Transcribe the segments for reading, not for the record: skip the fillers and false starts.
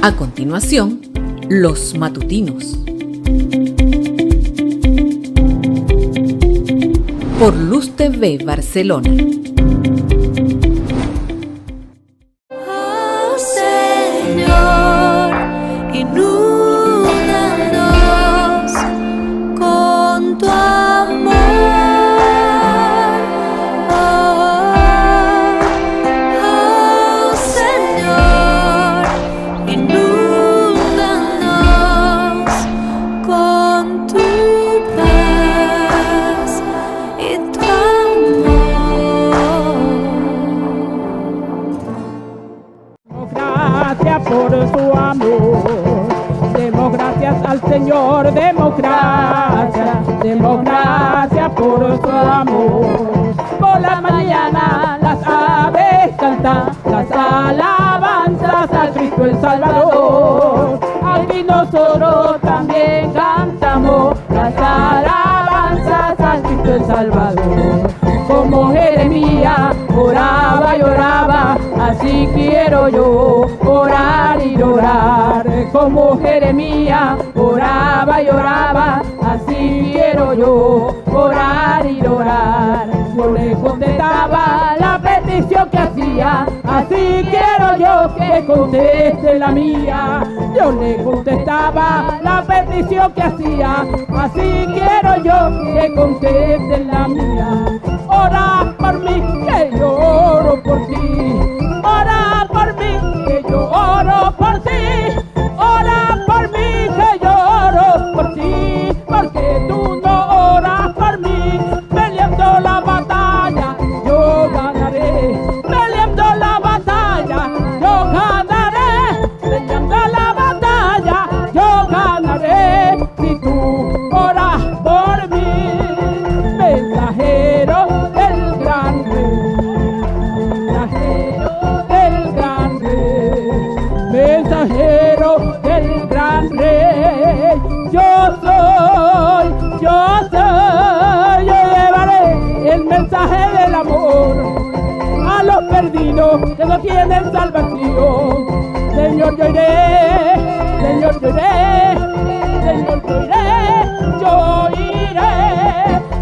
A continuación, los matutinos. Por Luz TV Barcelona. Oh, Señor, inúndanos con tu amor. Oh, Señor, inúndanos con tu paz y tu Gracias por su amor, demos gracias al Señor, demos gracias por su amor. Por la mañana las aves cantan las alabanzas al Cristo el Salvador. Aquí nosotros también cantamos las alabanzas al Cristo el Salvador. Como Jeremías oraba y oraba, así quiero yo orar y orar. Como Jeremías oraba y oraba, así quiero yo orar y orar. Yo le contestaba la petición que hacía, así quiero yo que conteste la mía. Yo le contestaba la petición que hacía, así quiero yo que conteste la mía. Ora por mí, que yo oro por ti. Ora por mí, que yo oro por ti. Ora por mí, que yo oro por ti. Porque tú no oras por mí. Peleando la batalla, yo ganaré. Peleando la batalla, yo ganaré. Peleando la batalla, yo ganaré. Si tú oras por mí, mensajero del gran rey, mensajero del gran rey, yo llevaré el mensaje del amor a los perdidos que no tienen salvación. Señor, yo iré, Señor, yo iré, Señor, yo iré, yo iré,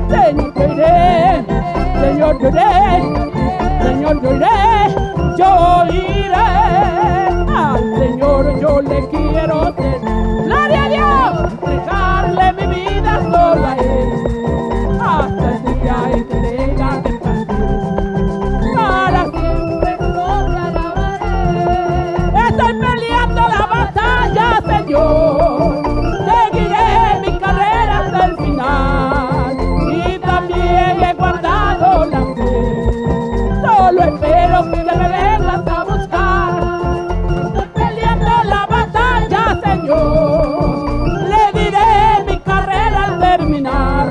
Señor, yo iré, Señor, yo iré, Señor, yo iré, yo iré. Al Señor yo le quiero ser, gloria a Dios, entregarle mi vida solo a Él, hasta el día en que tenga que partir. Para siempre no te alabaré. Estoy peleando la batalla, Señor. Seguiré mi carrera hasta el final. Y también he guardado la fe. Solo espero que me vengas a buscar. Estoy peleando la batalla, Señor. Le diré mi carrera al terminar.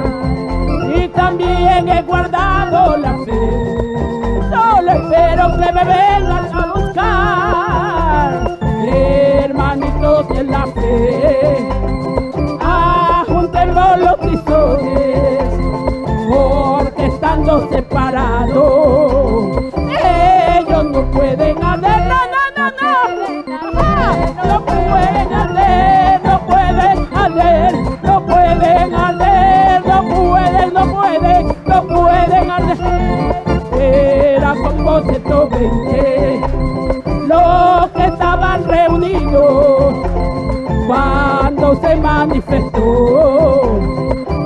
Y también he guardado la fe. Solo espero que me vengas a buscar. Hermanitos en la fe, ajuntemos los tizones, porque estando separados ellos no pueden arder, no pueden arder, no pueden arder, no pueden arder, no pueden arder. Era como 120 los que estaban reunidos cuando se manifestó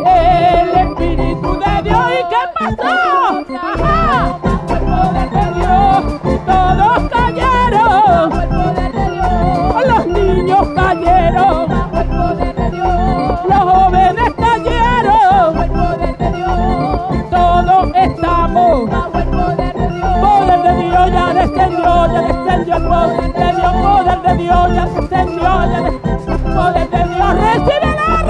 el Espíritu de Dios. ¿Y qué pasó? Ajá, el poder de Dios, todos cayeron, los niños cayeron, los jóvenes cayeron, todos estamos. Poder de Dios ya descendió el poder de Dios, poder de Dios ya descendió, poder de Dios, recibe la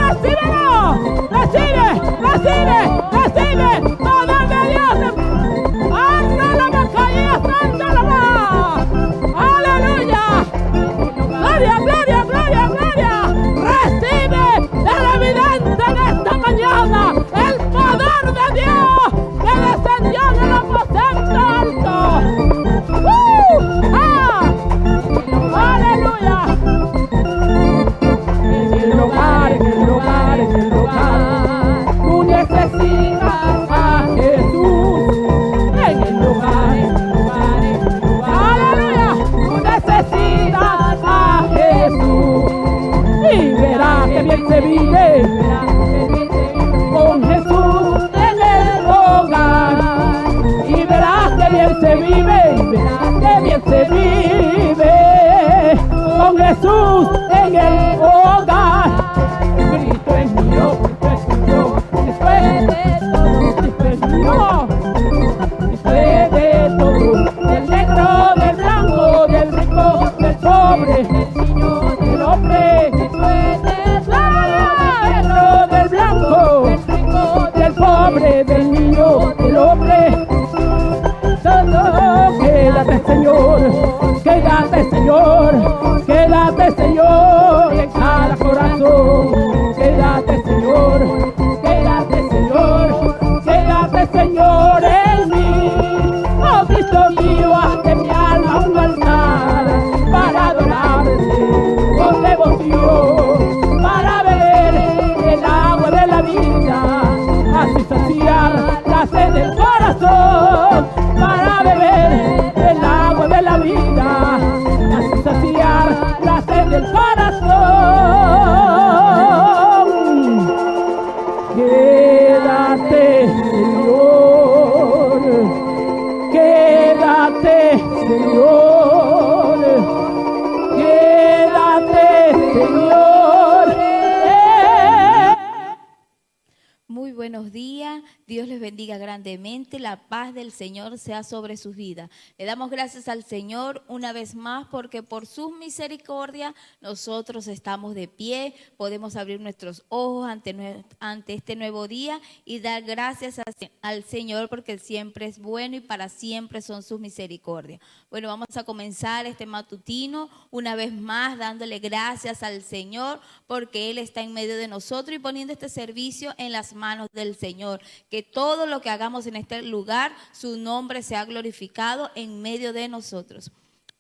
Muy buenos días, Dios les bendiga grandemente, la paz del Señor sea sobre sus vidas. Le damos gracias al Señor una vez más porque por sus misericordias nosotros estamos de pie, podemos abrir nuestros ojos ante este nuevo día y dar gracias al Señor porque Él siempre es bueno y para siempre son sus misericordias. Bueno, vamos a comenzar este matutino una vez más dándole gracias al Señor porque Él está en medio de nosotros y poniendo este servicio en las manos del Señor. Que todo lo que hagamos en este lugar, su nombre sea glorificado en medio de nosotros.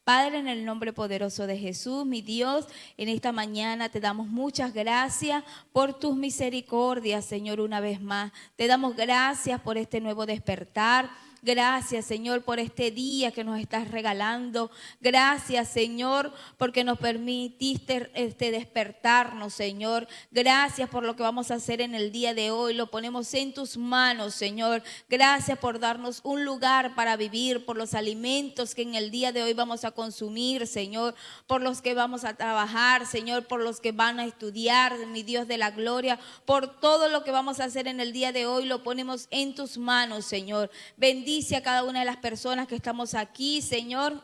Padre, en el nombre poderoso de Jesús, mi Dios, en esta mañana te damos muchas gracias por tus misericordias, Señor, una vez más. Te damos gracias por este nuevo despertar. Gracias, Señor, por este día que nos estás regalando. Gracias, Señor, porque nos permitiste despertarnos, Señor. Gracias por lo que vamos a hacer en el día de hoy. Lo ponemos en tus manos, Señor. Gracias por darnos un lugar para vivir, por los alimentos que en el día de hoy vamos a consumir, Señor. Por los que vamos a trabajar, Señor. Por los que van a estudiar, mi Dios de la gloria. Por todo lo que vamos a hacer en el día de hoy, lo ponemos en tus manos, Señor. Bendice a cada una de las personas que estamos aquí, Señor.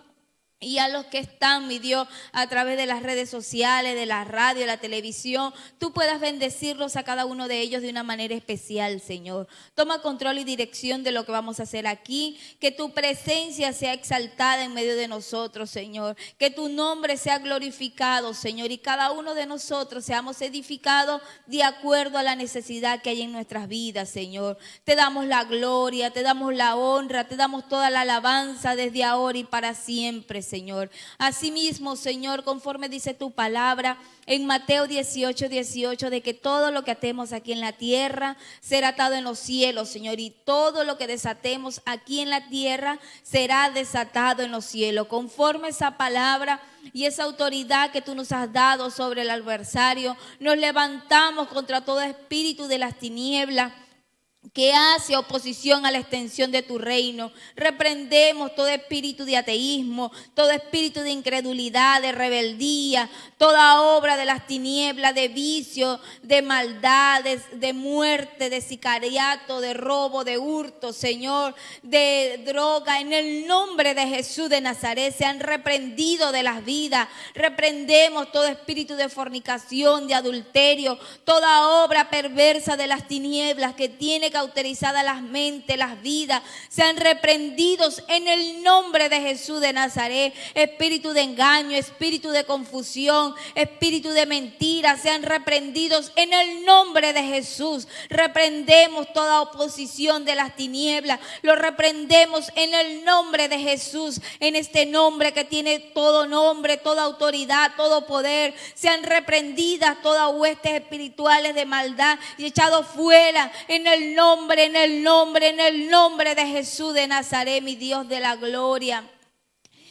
Y a los que están, mi Dios, a través de las redes sociales, de la radio, de la televisión, tú puedas bendecirlos a cada uno de ellos de una manera especial, Señor. Toma control y dirección de lo que vamos a hacer aquí. Que tu presencia sea exaltada en medio de nosotros, Señor. Que tu nombre sea glorificado, Señor. Y cada uno de nosotros seamos edificados de acuerdo a la necesidad que hay en nuestras vidas, Señor. Te damos la gloria, te damos la honra, te damos toda la alabanza desde ahora y para siempre, Señor. Asimismo, Señor, conforme dice tu palabra en Mateo 18:18, de que todo lo que atemos aquí en la tierra será atado en los cielos, Señor, y todo lo que desatemos aquí en la tierra será desatado en los cielos. Conforme esa palabra y esa autoridad que tú nos has dado sobre el adversario, nos levantamos contra todo espíritu de las tinieblas que hace oposición a la extensión de tu reino. Reprendemos todo espíritu de ateísmo, todo espíritu de incredulidad, de rebeldía, toda obra de las tinieblas, de vicio, de maldades, de muerte, de sicariato, de robo, de hurto, Señor, de droga. En el nombre de Jesús de Nazaret sean reprendidos de las vidas. Reprendemos todo espíritu de fornicación, de adulterio, toda obra perversa de las tinieblas que tiene cauterizada las mentes, las vidas, sean reprendidos en el nombre de Jesús de Nazaret. Espíritu de engaño, espíritu de confusión, espíritu de mentira, sean reprendidos en el nombre de Jesús. Reprendemos toda oposición de las tinieblas, lo reprendemos en el nombre de Jesús, en este nombre que tiene todo nombre, toda autoridad, todo poder. Sean reprendidas todas huestes espirituales de maldad y echados fuera en el nombre de Jesús de Nazaret, mi Dios de la gloria.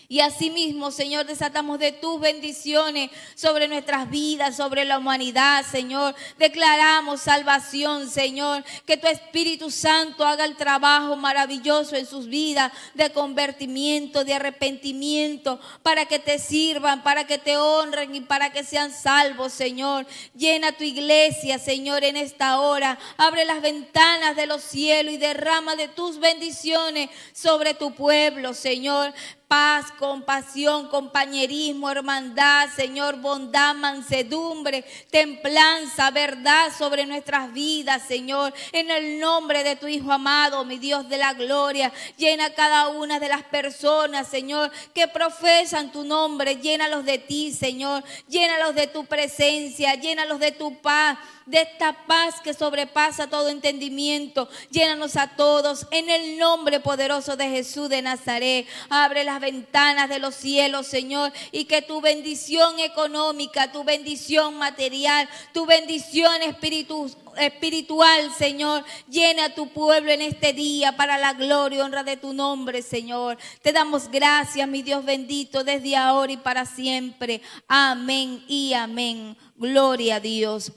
Y asimismo, Señor, desatamos de tus bendiciones sobre nuestras vidas, sobre la humanidad, Señor. Declaramos salvación, Señor. Que tu Espíritu Santo haga el trabajo maravilloso en sus vidas de convertimiento, de arrepentimiento, para que te sirvan, para que te honren y para que sean salvos, Señor. Llena tu iglesia, Señor, en esta hora. Abre las ventanas de los cielos y derrama de tus bendiciones sobre tu pueblo, Señor. Paz, compasión, compañerismo, hermandad, Señor, bondad, mansedumbre, templanza, verdad sobre nuestras vidas, Señor. En el nombre de tu Hijo amado, mi Dios de la gloria, llena cada una de las personas, Señor, que profesan tu nombre. Llénalos de ti, Señor. Llénalos de tu presencia, llénalos de tu paz, de esta paz que sobrepasa todo entendimiento. Llénanos a todos en el nombre poderoso de Jesús de Nazaret. Abre las ventanas de los cielos, Señor, y que tu bendición económica, tu bendición material, tu bendición espiritual, Señor, llena a tu pueblo en este día para la gloria y honra de tu nombre, Señor. Te damos gracias, mi Dios bendito, desde ahora y para siempre. Amén y amén. Gloria a Dios.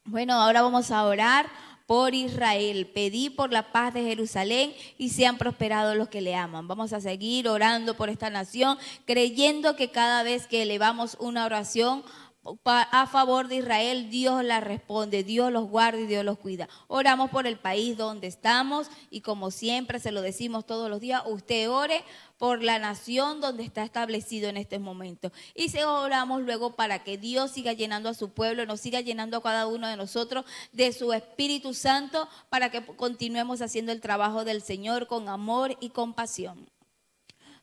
Bueno, ahora vamos a orar por Israel. Pedí por la paz de Jerusalén y sean prosperados los que le aman. Vamos a seguir orando por esta nación, creyendo que cada vez que elevamos una oración a favor de Israel, Dios la responde, Dios los guarda y Dios los cuida. Oramos por el país donde estamos y como siempre se lo decimos todos los días, usted ore por la nación donde está establecido en este momento. Y oramos luego para que Dios siga llenando a su pueblo, nos siga llenando a cada uno de nosotros de su Espíritu Santo para que continuemos haciendo el trabajo del Señor con amor y compasión.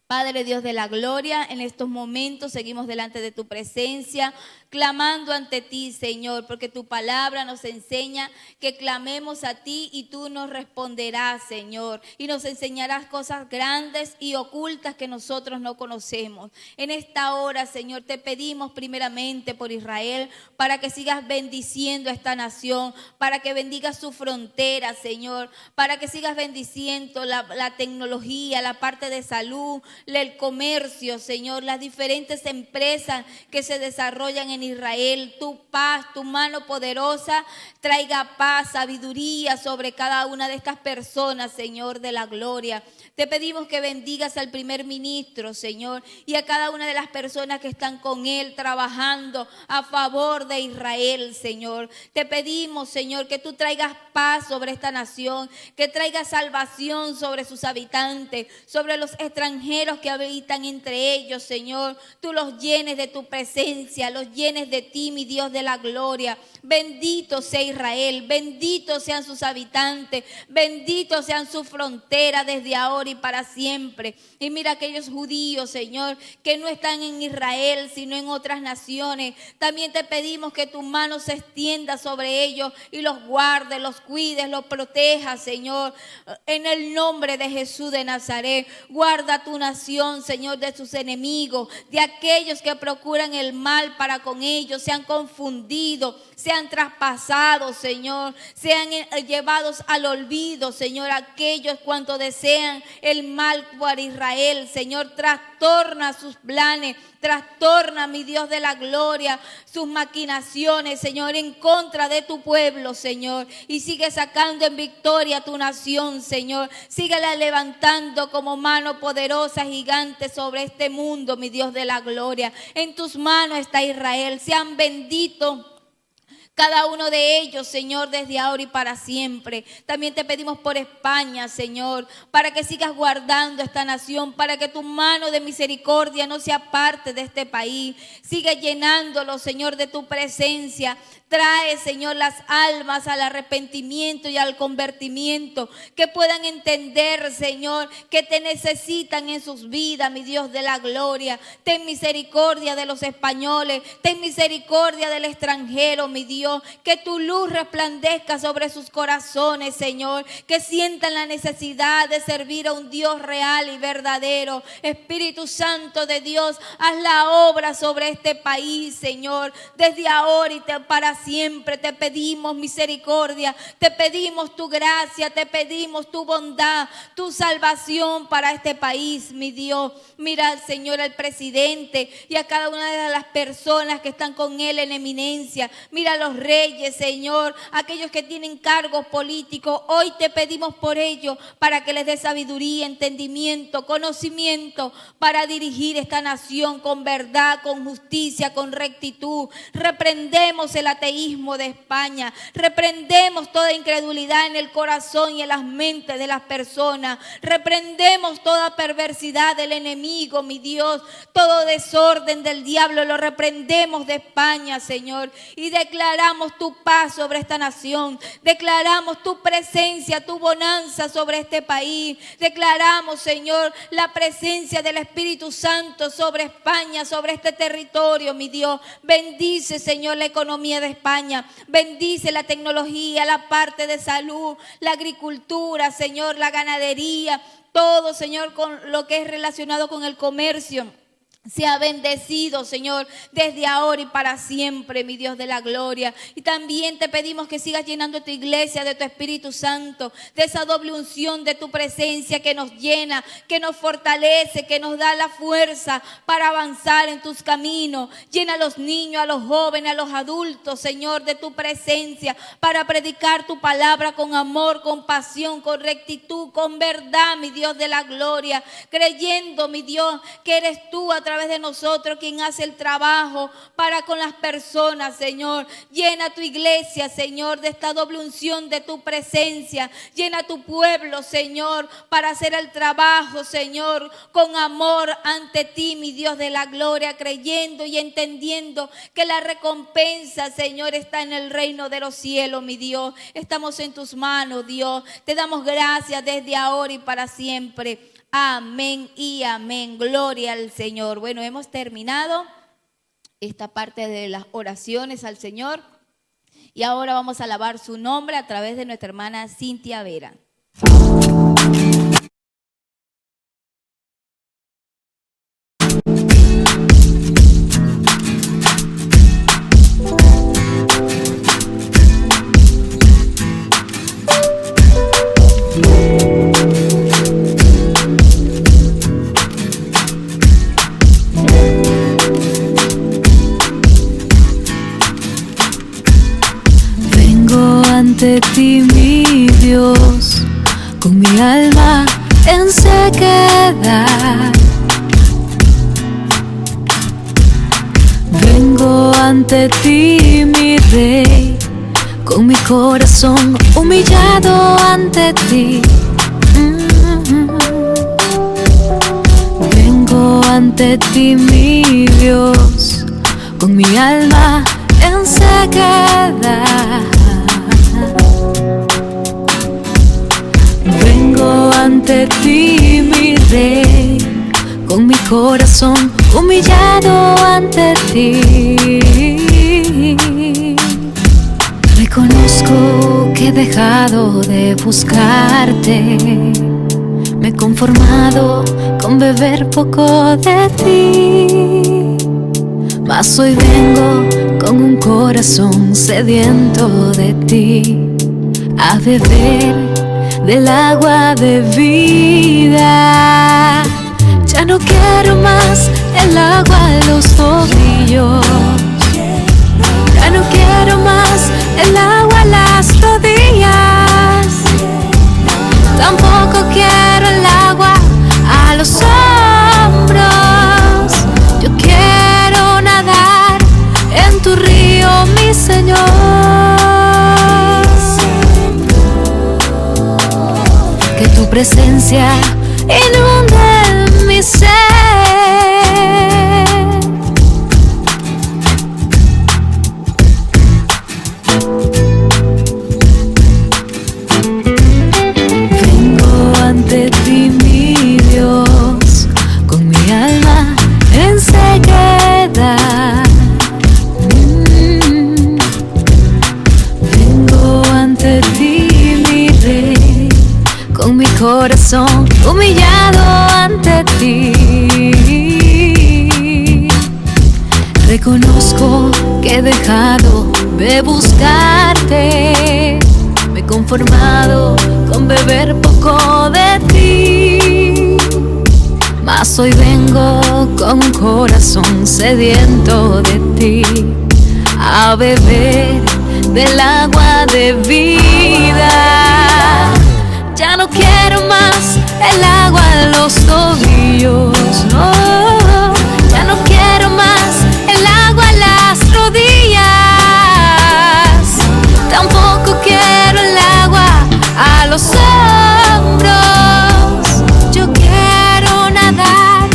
Padre Dios de la gloria, en estos momentos seguimos delante de tu presencia, clamando ante ti, Señor, porque tu palabra nos enseña que clamemos a ti y tú nos responderás, Señor, y nos enseñarás cosas grandes y ocultas que nosotros no conocemos. En esta hora, Señor, te pedimos primeramente por Israel, para que sigas bendiciendo a esta nación, para que bendigas su frontera, Señor, para que sigas bendiciendo la tecnología, la parte de salud, el comercio, Señor, las diferentes empresas que se desarrollan en Israel. Tu paz, tu mano poderosa traiga paz, sabiduría sobre cada una de estas personas, Señor de la gloria. Te pedimos que bendigas al primer ministro, Señor, y a cada una de las personas que están con él trabajando a favor de Israel, Señor. Te pedimos, Señor, que tú traigas paz sobre esta nación, que traigas salvación sobre sus habitantes, sobre los extranjeros que habitan entre ellos, Señor. Tú los llenes de tu presencia, los llenes de ti, mi Dios de la gloria. Bendito sea Israel, benditos sean sus habitantes, benditos sean sus fronteras desde ahora y para siempre. Y mira aquellos judíos, Señor, que no están en Israel, sino en otras naciones. También te pedimos que tu mano se extienda sobre ellos y los guarde, los cuides, los proteja, Señor. En el nombre de Jesús de Nazaret, guarda tu nación, Señor, de sus enemigos, de aquellos que procuran el mal para con ellos, sean confundidos, sean traspasados, Señor, sean llevados al olvido, Señor, aquellos cuantos desean el mal para Israel, Señor, trastorna sus planes, trastorna, mi Dios de la gloria, sus maquinaciones, Señor, en contra de tu pueblo, Señor, y sigue sacando en victoria a tu nación, Señor, síguela levantando como mano poderosa, gigante sobre este mundo, mi Dios de la gloria. En tus manos está Israel, sean benditos cada uno de ellos, Señor, desde ahora y para siempre. También te pedimos por España, Señor, para que sigas guardando esta nación, para que tu mano de misericordia no sea parte de este país. Sigue llenándolo, Señor, de tu presencia. Trae, Señor, las almas al arrepentimiento y al convertimiento, que puedan entender, Señor, que te necesitan en sus vidas, mi Dios de la gloria. Ten misericordia de los españoles, ten misericordia del extranjero, mi Dios, que tu luz resplandezca sobre sus corazones, Señor, que sientan la necesidad de servir a un Dios real y verdadero. Espíritu Santo de Dios, haz la obra sobre este país, Señor, desde ahora y para siempre. Te pedimos misericordia, te pedimos tu gracia, te pedimos tu bondad, tu salvación para este país, mi Dios. Mira, Señor, al presidente y a cada una de las personas que están con él en eminencia. Mira a los reyes, Señor, aquellos que tienen cargos políticos. Hoy te pedimos por ellos, para que les dé sabiduría, entendimiento, conocimiento, para dirigir esta nación con verdad, con justicia, con rectitud. Reprendemos el ateísmo de España, reprendemos toda incredulidad en el corazón y en las mentes de las personas, reprendemos toda perversidad del enemigo, mi Dios, todo desorden del diablo lo reprendemos de España, Señor, y declaramos tu paz sobre esta nación, declaramos tu presencia, tu bonanza sobre este país, declaramos, Señor, la presencia del Espíritu Santo sobre España, sobre este territorio, mi Dios. Bendice, Señor, la economía de España, bendice la tecnología, la parte de salud, la agricultura, Señor, la ganadería, todo, Señor, con lo que es relacionado con el comercio. Sea bendecido, Señor, desde ahora y para siempre, mi Dios de la gloria. Y también te pedimos que sigas llenando tu iglesia de tu Espíritu Santo, de esa doble unción de tu presencia que nos llena, que nos fortalece, que nos da la fuerza para avanzar en tus caminos. Llena a los niños, a los jóvenes, a los adultos, Señor, de tu presencia, para predicar tu palabra con amor, con pasión, con rectitud, con verdad, mi Dios de la gloria. Creyendo, mi Dios, que eres tú a través través de nosotros quien hace el trabajo para con las personas, Señor. Llena tu iglesia, Señor, de esta doble unción de tu presencia. Llena tu pueblo, Señor, para hacer el trabajo, Señor, con amor ante ti, mi Dios de la gloria, creyendo y entendiendo que la recompensa, Señor, está en el reino de los cielos, mi Dios. Estamos en tus manos, Dios. Te damos gracias desde ahora y para siempre. Amén y amén. Gloria al Señor. Bueno, hemos terminado esta parte de las oraciones al Señor y ahora vamos a alabar su nombre a través de nuestra hermana Cintia Vera. Ante ti, mi Dios, con mi alma en sequedad. Vengo ante ti, mi Rey, con mi corazón humillado ante ti. Vengo ante ti, mi Dios, con mi alma en sequedad. Vengo ante ti, mi Rey, con mi corazón humillado ante ti. Reconozco que he dejado de buscarte, me he conformado con beber poco de ti. Mas hoy vengo con un corazón sediento de ti, a beber del agua de vida. Ya no quiero más el agua en los tobillos, ya no quiero más el agua en las rodillas, tampoco quiero el agua a los hombros. Yo quiero nadar en tu río, mi Señor. Que tu presencia inunde mi ser. Vengo ante ti, mi Dios, con mi alma en sequedad. Vengo ante ti, mi Rey, con mi corazón humillado ante ti. Reconozco que he dejado de buscarte, me he conformado con beber poco de ti. Mas hoy vengo con un corazón sediento de ti, a beber del agua de vida. Ya no quiero más el agua en los tobillos, no. Ya no quiero más el agua en las rodillas, tampoco quiero el agua a los hombros. Yo quiero nadar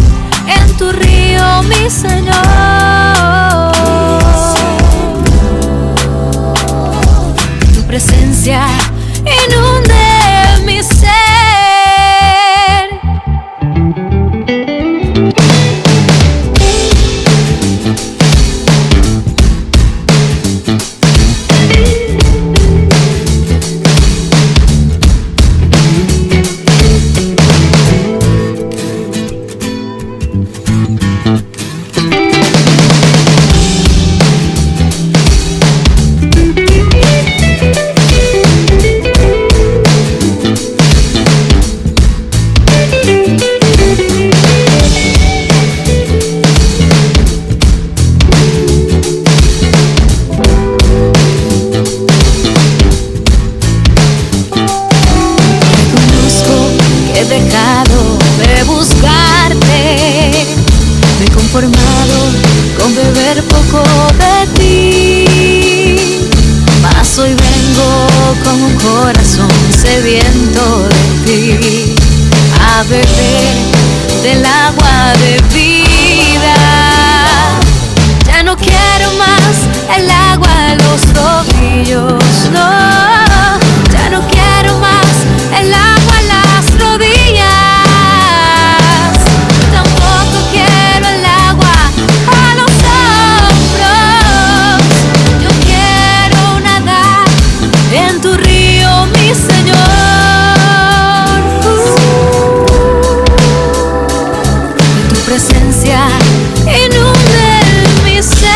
en tu río, mi Señor. Tu presencia inunde mi ser. sediento de ti, a beber del agua de vida. Ya no quiero más el agua en los tobillos, no. Ya no quiero más el agua en las rodillas. Tampoco quiero el agua a los hombros. Yo quiero nadar en tu río, mi Señor. Que tu presencia inunde mi ser.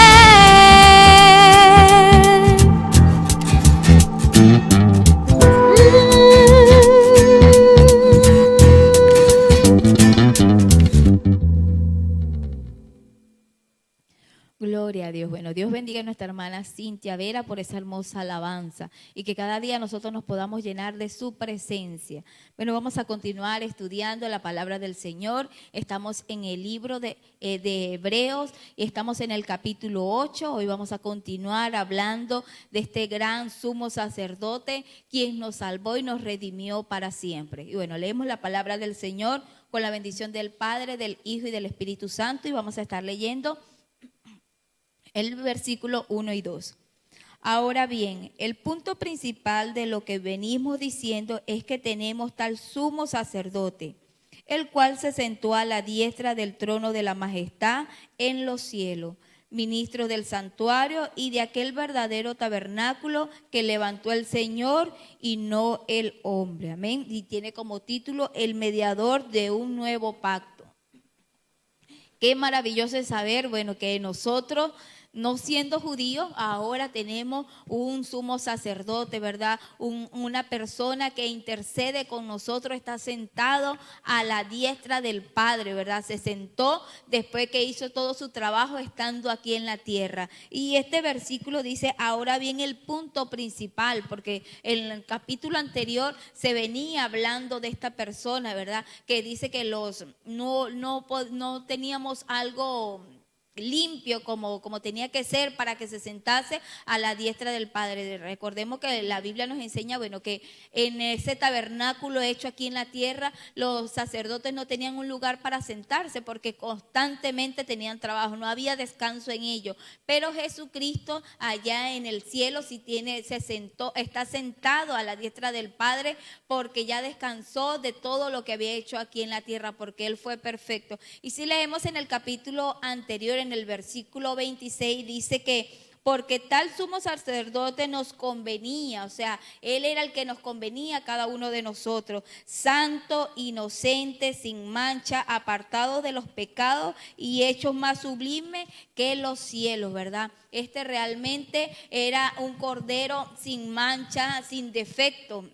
Gloria a Dios. Bueno, Dios bendiga a nuestra hermana Cintia Vera por esa hermosa alabanza y que cada día nosotros nos podamos llenar de su presencia. Bueno, vamos a continuar estudiando la palabra del Señor. Estamos en el libro de Hebreos y estamos en el capítulo 8. Hoy vamos a continuar hablando de este gran sumo sacerdote quien nos salvó y nos redimió para siempre. Y bueno, leemos la palabra del Señor con la bendición del Padre, del Hijo y del Espíritu Santo y vamos a estar leyendo el versículo 1 y 2. Ahora bien, el punto principal de lo que venimos diciendo es que tenemos tal sumo sacerdote, el cual se sentó a la diestra del trono de la majestad en los cielos, ministro del santuario y de aquel verdadero tabernáculo que levantó el Señor y no el hombre. Amén. Y tiene como título el mediador de un nuevo pacto. Qué maravilloso es saber, bueno, que nosotros, no siendo judíos, ahora tenemos un sumo sacerdote, ¿verdad? Una persona que intercede con nosotros, está sentado a la diestra del Padre, ¿verdad? Se sentó después que hizo todo su trabajo estando aquí en la tierra. Y este versículo dice, ahora bien el punto principal, porque en el capítulo anterior se venía hablando de esta persona, ¿verdad? Que dice que no teníamos algo limpio como tenía que ser para que se sentase a la diestra del Padre. Recordemos que la Biblia nos enseña, bueno, que en ese tabernáculo hecho aquí en la tierra, los sacerdotes no tenían un lugar para sentarse porque constantemente tenían trabajo, no había descanso en ello. Pero Jesucristo allá en el cielo está sentado a la diestra del Padre porque ya descansó de todo lo que había hecho aquí en la tierra, porque Él fue perfecto. Y si leemos en el capítulo anterior, en el versículo 26, dice que porque tal sumo sacerdote nos convenía, o sea, Él era el que nos convenía a cada uno de nosotros, santo, inocente, sin mancha, apartado de los pecados y hecho más sublime que los cielos, ¿verdad? Este realmente era un cordero sin mancha, sin defecto.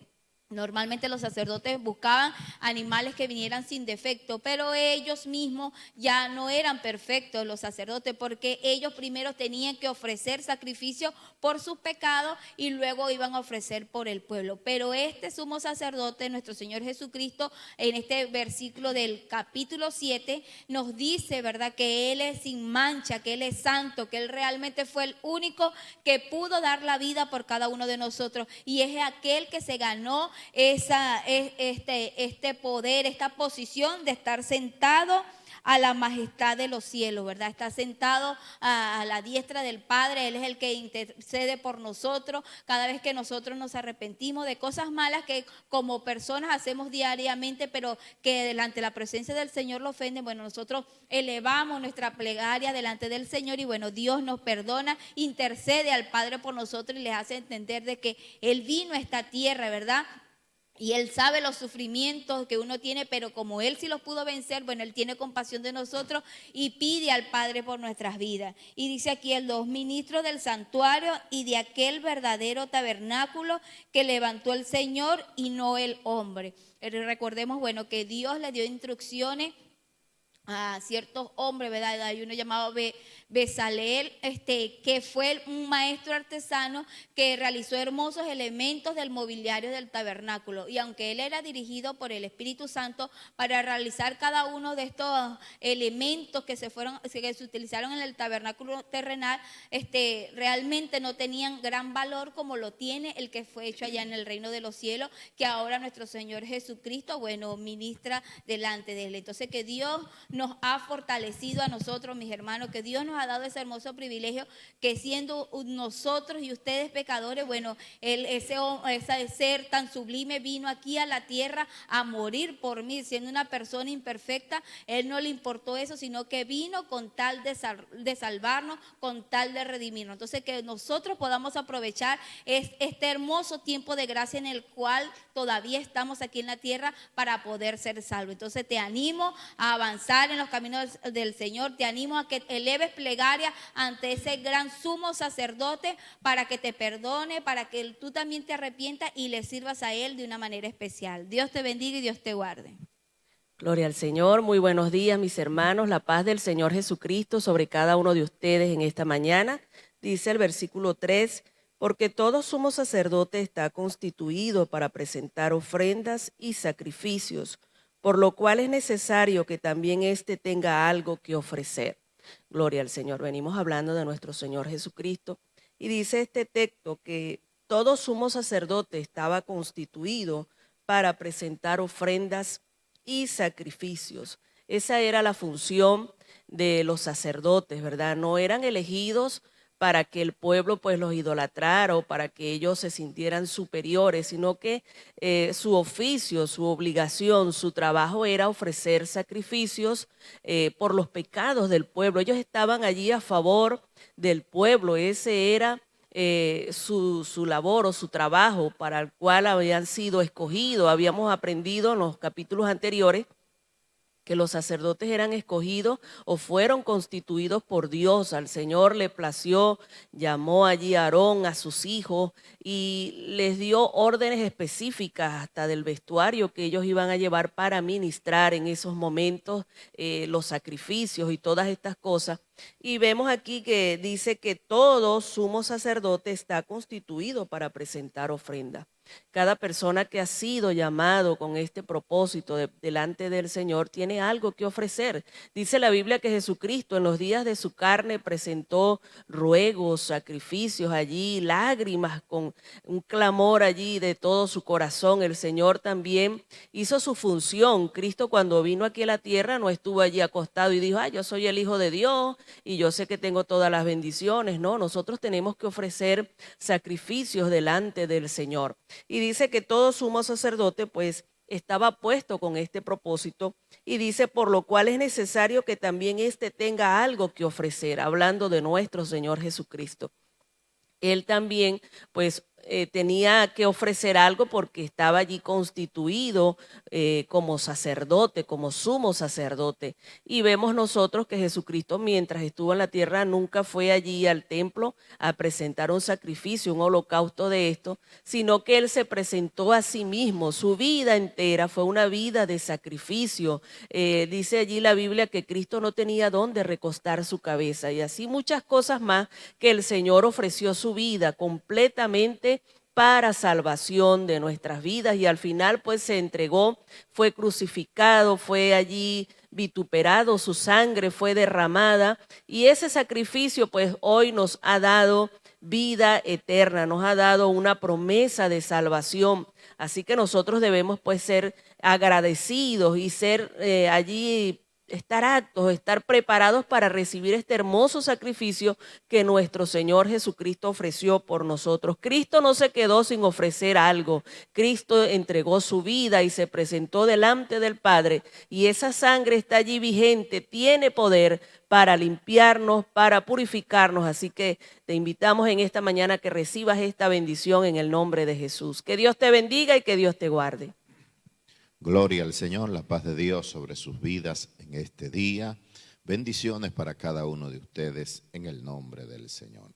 Normalmente los sacerdotes buscaban animales que vinieran sin defecto, pero ellos mismos ya no eran perfectos, los sacerdotes, porque ellos primero tenían que ofrecer sacrificio por sus pecados y luego iban a ofrecer por el pueblo. Pero este sumo sacerdote, nuestro Señor Jesucristo, en este versículo del capítulo 7, nos dice, ¿verdad?, que Él es sin mancha, que Él es santo, que Él realmente fue el único que pudo dar la vida por cada uno de nosotros, y es aquel que se ganó este poder, esta posición de estar sentado a la majestad de los cielos, ¿verdad? Está sentado a la diestra del Padre. Él es el que intercede por nosotros cada vez que nosotros nos arrepentimos de cosas malas que como personas hacemos diariamente, pero que delante de la presencia del Señor lo ofenden. Bueno, nosotros elevamos nuestra plegaria delante del Señor y bueno, Dios nos perdona, intercede al Padre por nosotros y les hace entender de que Él vino a esta tierra, ¿verdad? Y Él sabe los sufrimientos que uno tiene, pero como Él sí los pudo vencer, bueno, Él tiene compasión de nosotros y pide al Padre por nuestras vidas. Y dice aquí el 2, ministro del santuario y de aquel verdadero tabernáculo que levantó el Señor y no el hombre. Recordemos, bueno, que Dios le dio instrucciones a ciertos hombres, ¿verdad? Hay uno llamado Bezaleel, que fue un maestro artesano que realizó hermosos elementos del mobiliario del tabernáculo. Y aunque él era dirigido por el Espíritu Santo para realizar cada uno de estos elementos que se utilizaron en el tabernáculo terrenal, realmente no tenían gran valor como lo tiene el que fue hecho allá en el reino de los cielos, que ahora nuestro Señor Jesucristo, ministra delante de él. Entonces, que Dios nos ha fortalecido a nosotros, mis hermanos, que Dios nos ha dado ese hermoso privilegio, que siendo nosotros y ustedes pecadores, ese ser tan sublime vino aquí a la tierra a morir por mí, siendo una persona imperfecta. Él no le importó eso, sino que vino con tal de salvarnos, con tal de redimirnos. Entonces, que nosotros podamos aprovechar este hermoso tiempo de gracia en el cual todavía estamos aquí en la tierra para poder ser salvos. Entonces, te animo a avanzar en los caminos del Señor, te animo a que eleves plegaria ante ese gran sumo sacerdote para que te perdone, para que tú también te arrepientas y le sirvas a Él de una manera especial. Dios te bendiga y Dios te guarde. Gloria al Señor, muy buenos días mis hermanos, la paz del Señor Jesucristo sobre cada uno de ustedes en esta mañana. Dice el versículo 3, porque todo sumo sacerdote está constituido para presentar ofrendas y sacrificios, por lo cual es necesario que también éste tenga algo que ofrecer. Gloria al Señor. Venimos hablando de nuestro Señor Jesucristo y dice este texto que todo sumo sacerdote estaba constituido para presentar ofrendas y sacrificios. Esa era la función de los sacerdotes, ¿verdad? No eran elegidos para que el pueblo pues los idolatrara o para que ellos se sintieran superiores, sino que su oficio, su obligación, su trabajo era ofrecer sacrificios por los pecados del pueblo. Ellos estaban allí a favor del pueblo, ese era su labor o su trabajo para el cual habían sido escogidos. Habíamos aprendido en los capítulos anteriores que los sacerdotes eran escogidos o fueron constituidos por Dios. Al Señor le plació, llamó allí a Aarón, a sus hijos, y les dio órdenes específicas hasta del vestuario que ellos iban a llevar para ministrar en esos momentos los sacrificios y todas estas cosas. Y vemos aquí que dice que todo sumo sacerdote está constituido para presentar ofrenda. Cada persona que ha sido llamado con este propósito delante del Señor tiene algo que ofrecer. Dice la Biblia que Jesucristo en los días de su carne presentó ruegos, sacrificios allí, lágrimas, con un clamor allí de todo su corazón. El Señor también hizo su función. Cristo cuando vino aquí a la tierra no estuvo allí acostado y dijo, yo soy el Hijo de Dios y yo sé que tengo todas las bendiciones. No, nosotros tenemos que ofrecer sacrificios delante del Señor. Y dice que todo sumo sacerdote pues estaba puesto con este propósito y dice por lo cual es necesario que también éste tenga algo que ofrecer, hablando de nuestro Señor Jesucristo. Él también pues tenía que ofrecer algo porque estaba allí constituido como sacerdote, como sumo sacerdote. Y vemos nosotros que Jesucristo mientras estuvo en la tierra nunca fue allí al templo a presentar un sacrificio, un holocausto de esto, sino que Él se presentó a sí mismo. Su vida entera fue una vida de sacrificio. Dice allí la Biblia que Cristo no tenía dónde recostar su cabeza y así muchas cosas más que el Señor ofreció su vida completamente para salvación de nuestras vidas y al final pues se entregó, fue crucificado, fue allí vituperado, su sangre fue derramada y ese sacrificio pues hoy nos ha dado vida eterna, nos ha dado una promesa de salvación. Así que nosotros debemos pues ser agradecidos y ser allí estar aptos, estar preparados para recibir este hermoso sacrificio que nuestro Señor Jesucristo ofreció por nosotros. Cristo no se quedó sin ofrecer algo. Cristo entregó su vida y se presentó delante del Padre y esa sangre está allí vigente, tiene poder para limpiarnos, para purificarnos. Así que te invitamos en esta mañana a que recibas esta bendición en el nombre de Jesús. Que Dios te bendiga y que Dios te guarde. Gloria al Señor, la paz de Dios sobre sus vidas en este día. Bendiciones para cada uno de ustedes en el nombre del Señor.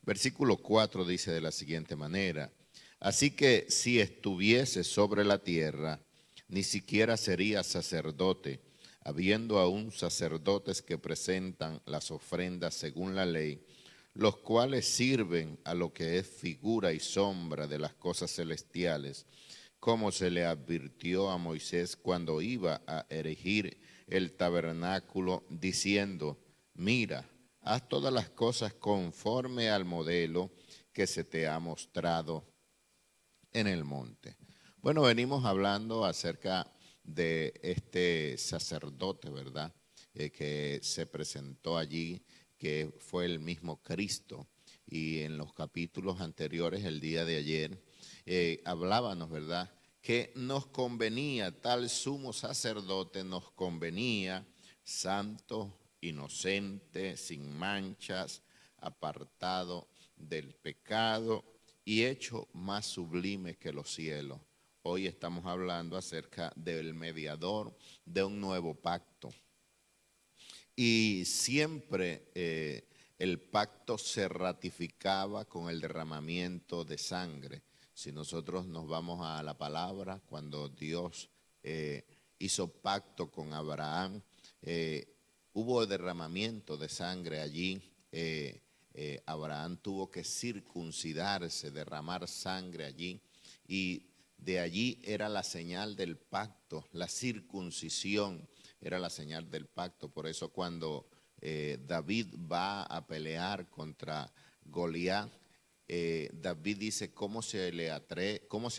Versículo 4 dice de la siguiente manera: así que si estuviese sobre la tierra, ni siquiera sería sacerdote, habiendo aún sacerdotes que presentan las ofrendas según la ley, los cuales sirven a lo que es figura y sombra de las cosas celestiales, como se le advirtió a Moisés cuando iba a erigir el tabernáculo, diciendo: mira, haz todas las cosas conforme al modelo que se te ha mostrado en el monte. Bueno, venimos hablando acerca de este sacerdote, ¿verdad? Que se presentó allí, que fue el mismo Cristo. Y en los capítulos anteriores, el día de ayer, hablábamos, ¿verdad?, que nos convenía, tal sumo sacerdote nos convenía, santo, inocente, sin manchas, apartado del pecado y hecho más sublime que los cielos. Hoy estamos hablando acerca del mediador de un nuevo pacto. Y siempre el pacto se ratificaba con el derramamiento de sangre. Si nosotros nos vamos a la palabra, cuando Dios hizo pacto con Abraham, hubo derramamiento de sangre allí. Abraham tuvo que circuncidarse, derramar sangre allí, y de allí era la señal del pacto, la circuncisión era la señal del pacto. Por eso cuando David va a pelear contra Goliat, David dice: ¿cómo se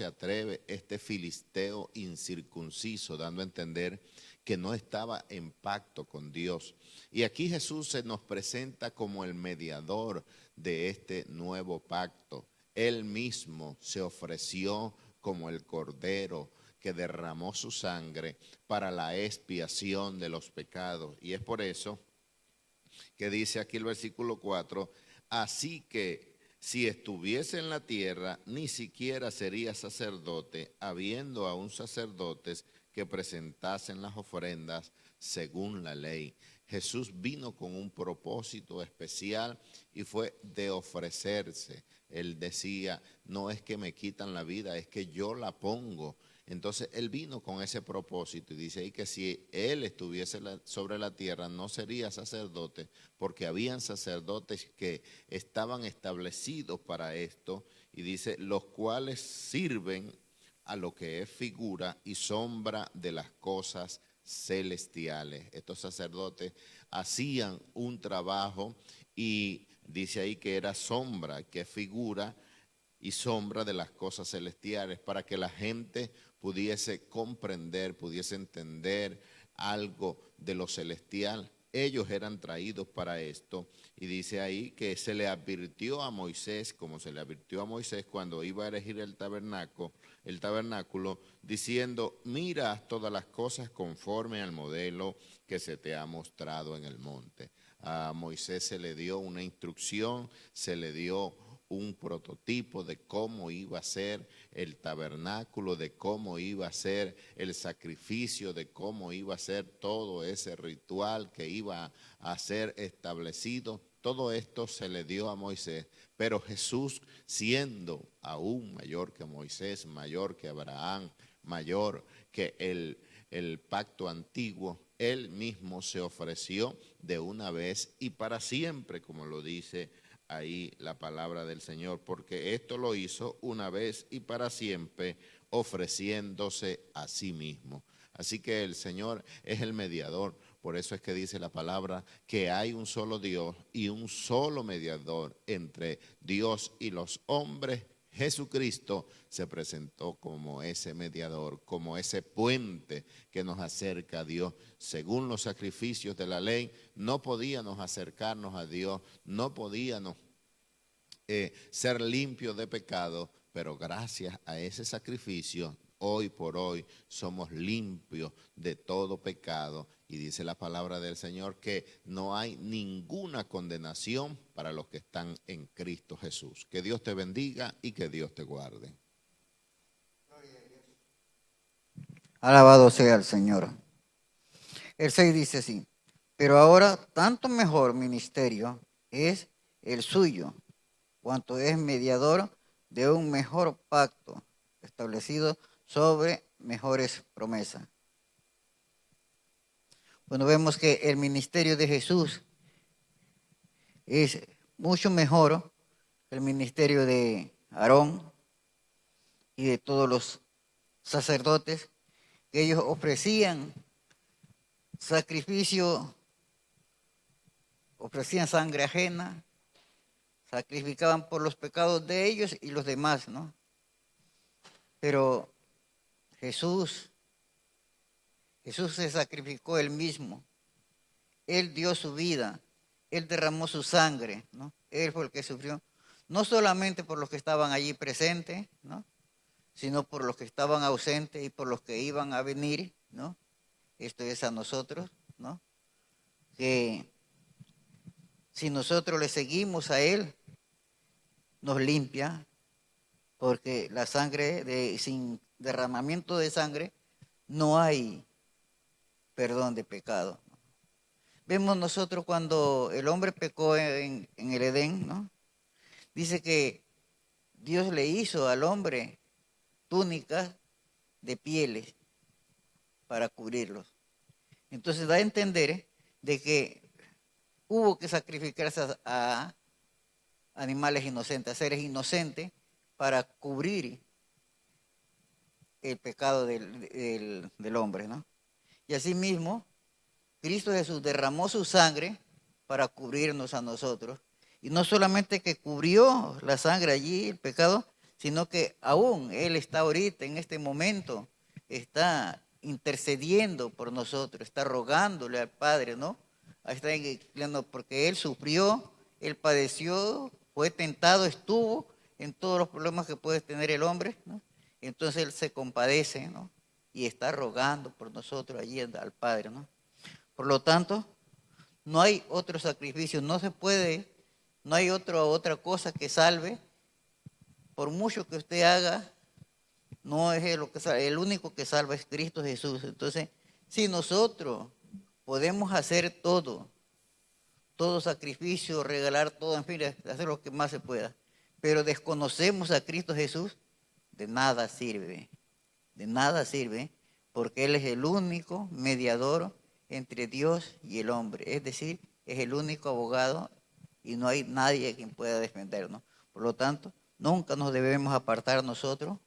atreve este filisteo incircunciso? Dando a entender que no estaba en pacto con Dios. Y aquí Jesús se nos presenta como el mediador de este nuevo pacto. Él mismo se ofreció como el cordero que derramó su sangre para la expiación de los pecados. Y es por eso que dice aquí el versículo 4, así que si estuviese en la tierra, ni siquiera sería sacerdote, habiendo aún sacerdotes que presentasen las ofrendas según la ley. Jesús vino con un propósito especial y fue de ofrecerse. Él decía: no es que me quitan la vida, es que yo la pongo. Entonces él vino con ese propósito y dice ahí que si él estuviese sobre la tierra no sería sacerdote, porque habían sacerdotes que estaban establecidos para esto, y dice: los cuales sirven a lo que es figura y sombra de las cosas celestiales. Estos sacerdotes hacían un trabajo, y dice ahí que era sombra, que es figura y sombra de las cosas celestiales, para que la gente pudiese comprender, pudiese entender algo de lo celestial. Ellos eran traídos para esto, y dice ahí que se le advirtió a Moisés, como se le advirtió a Moisés cuando iba a erigir el tabernáculo, diciendo: mira todas las cosas conforme al modelo que se te ha mostrado en el monte. A Moisés se le dio una instrucción, se le dio un prototipo de cómo iba a ser el tabernáculo, de cómo iba a ser el sacrificio, de cómo iba a ser todo ese ritual que iba a ser establecido. Todo esto se le dio a Moisés, pero Jesús, siendo aún mayor que Moisés, mayor que Abraham, mayor que el pacto antiguo, él mismo se ofreció de una vez y para siempre, como lo dice ahí la palabra del Señor, porque esto lo hizo una vez y para siempre, ofreciéndose a sí mismo. Así que el Señor es el mediador. Por eso es que dice la palabra que hay un solo Dios y un solo mediador entre Dios y los hombres. Jesucristo se presentó como ese mediador, como ese puente que nos acerca a Dios. Según los sacrificios de la ley, no podíamos acercarnos a Dios, no podíamos ser limpios de pecado, pero gracias a ese sacrificio, hoy por hoy somos limpios de todo pecado. Y dice la palabra del Señor que no hay ninguna condenación para los que están en Cristo Jesús. Que Dios te bendiga y que Dios te guarde. Alabado sea el Señor. El 6 dice así: pero ahora tanto mejor ministerio es el suyo, cuanto es mediador de un mejor pacto, establecido sobre mejores promesas. Bueno, vemos que el ministerio de Jesús es mucho mejor que el ministerio de Aarón y de todos los sacerdotes, que ellos ofrecían sacrificio, ofrecían sangre ajena, sacrificaban por los pecados de ellos y los demás, ¿no? Pero Jesús se sacrificó él mismo. Él dio su vida, él derramó su sangre, ¿no? Él fue el que sufrió, no solamente por los que estaban allí presentes, ¿no? Sino por los que estaban ausentes y por los que iban a venir, ¿no? Esto es a nosotros, ¿no? Que si nosotros le seguimos a él, nos limpia, porque la sangre, sin derramamiento de sangre, no hay perdón de pecado. Vemos nosotros cuando el hombre pecó en el Edén, ¿no? Dice que Dios le hizo al hombre túnicas de pieles para cubrirlos. Entonces da a entender de que hubo que sacrificarse a animales inocentes, a seres inocentes, para cubrir el pecado del hombre, ¿no? Y asimismo, Cristo Jesús derramó su sangre para cubrirnos a nosotros. Y no solamente que cubrió la sangre allí, el pecado, sino que aún Él está ahorita, en este momento, está intercediendo por nosotros, está rogándole al Padre, ¿no? Está porque Él sufrió, Él padeció, fue tentado, estuvo en todos los problemas que puede tener el hombre, ¿no? Entonces Él se compadece, ¿no? Y está rogando por nosotros allí al Padre, ¿no? Por lo tanto, no hay otro sacrificio, no hay otra cosa que salve. Por mucho que usted haga, no es lo que salva, el único que salva es Cristo Jesús. Entonces, si nosotros podemos hacer todo sacrificio, regalar todo, en fin, hacer lo que más se pueda, pero desconocemos a Cristo Jesús, de nada sirve, porque Él es el único mediador entre Dios y el hombre, es decir, es el único abogado y no hay nadie quien pueda defendernos. Por lo tanto, nunca nos debemos apartar nosotros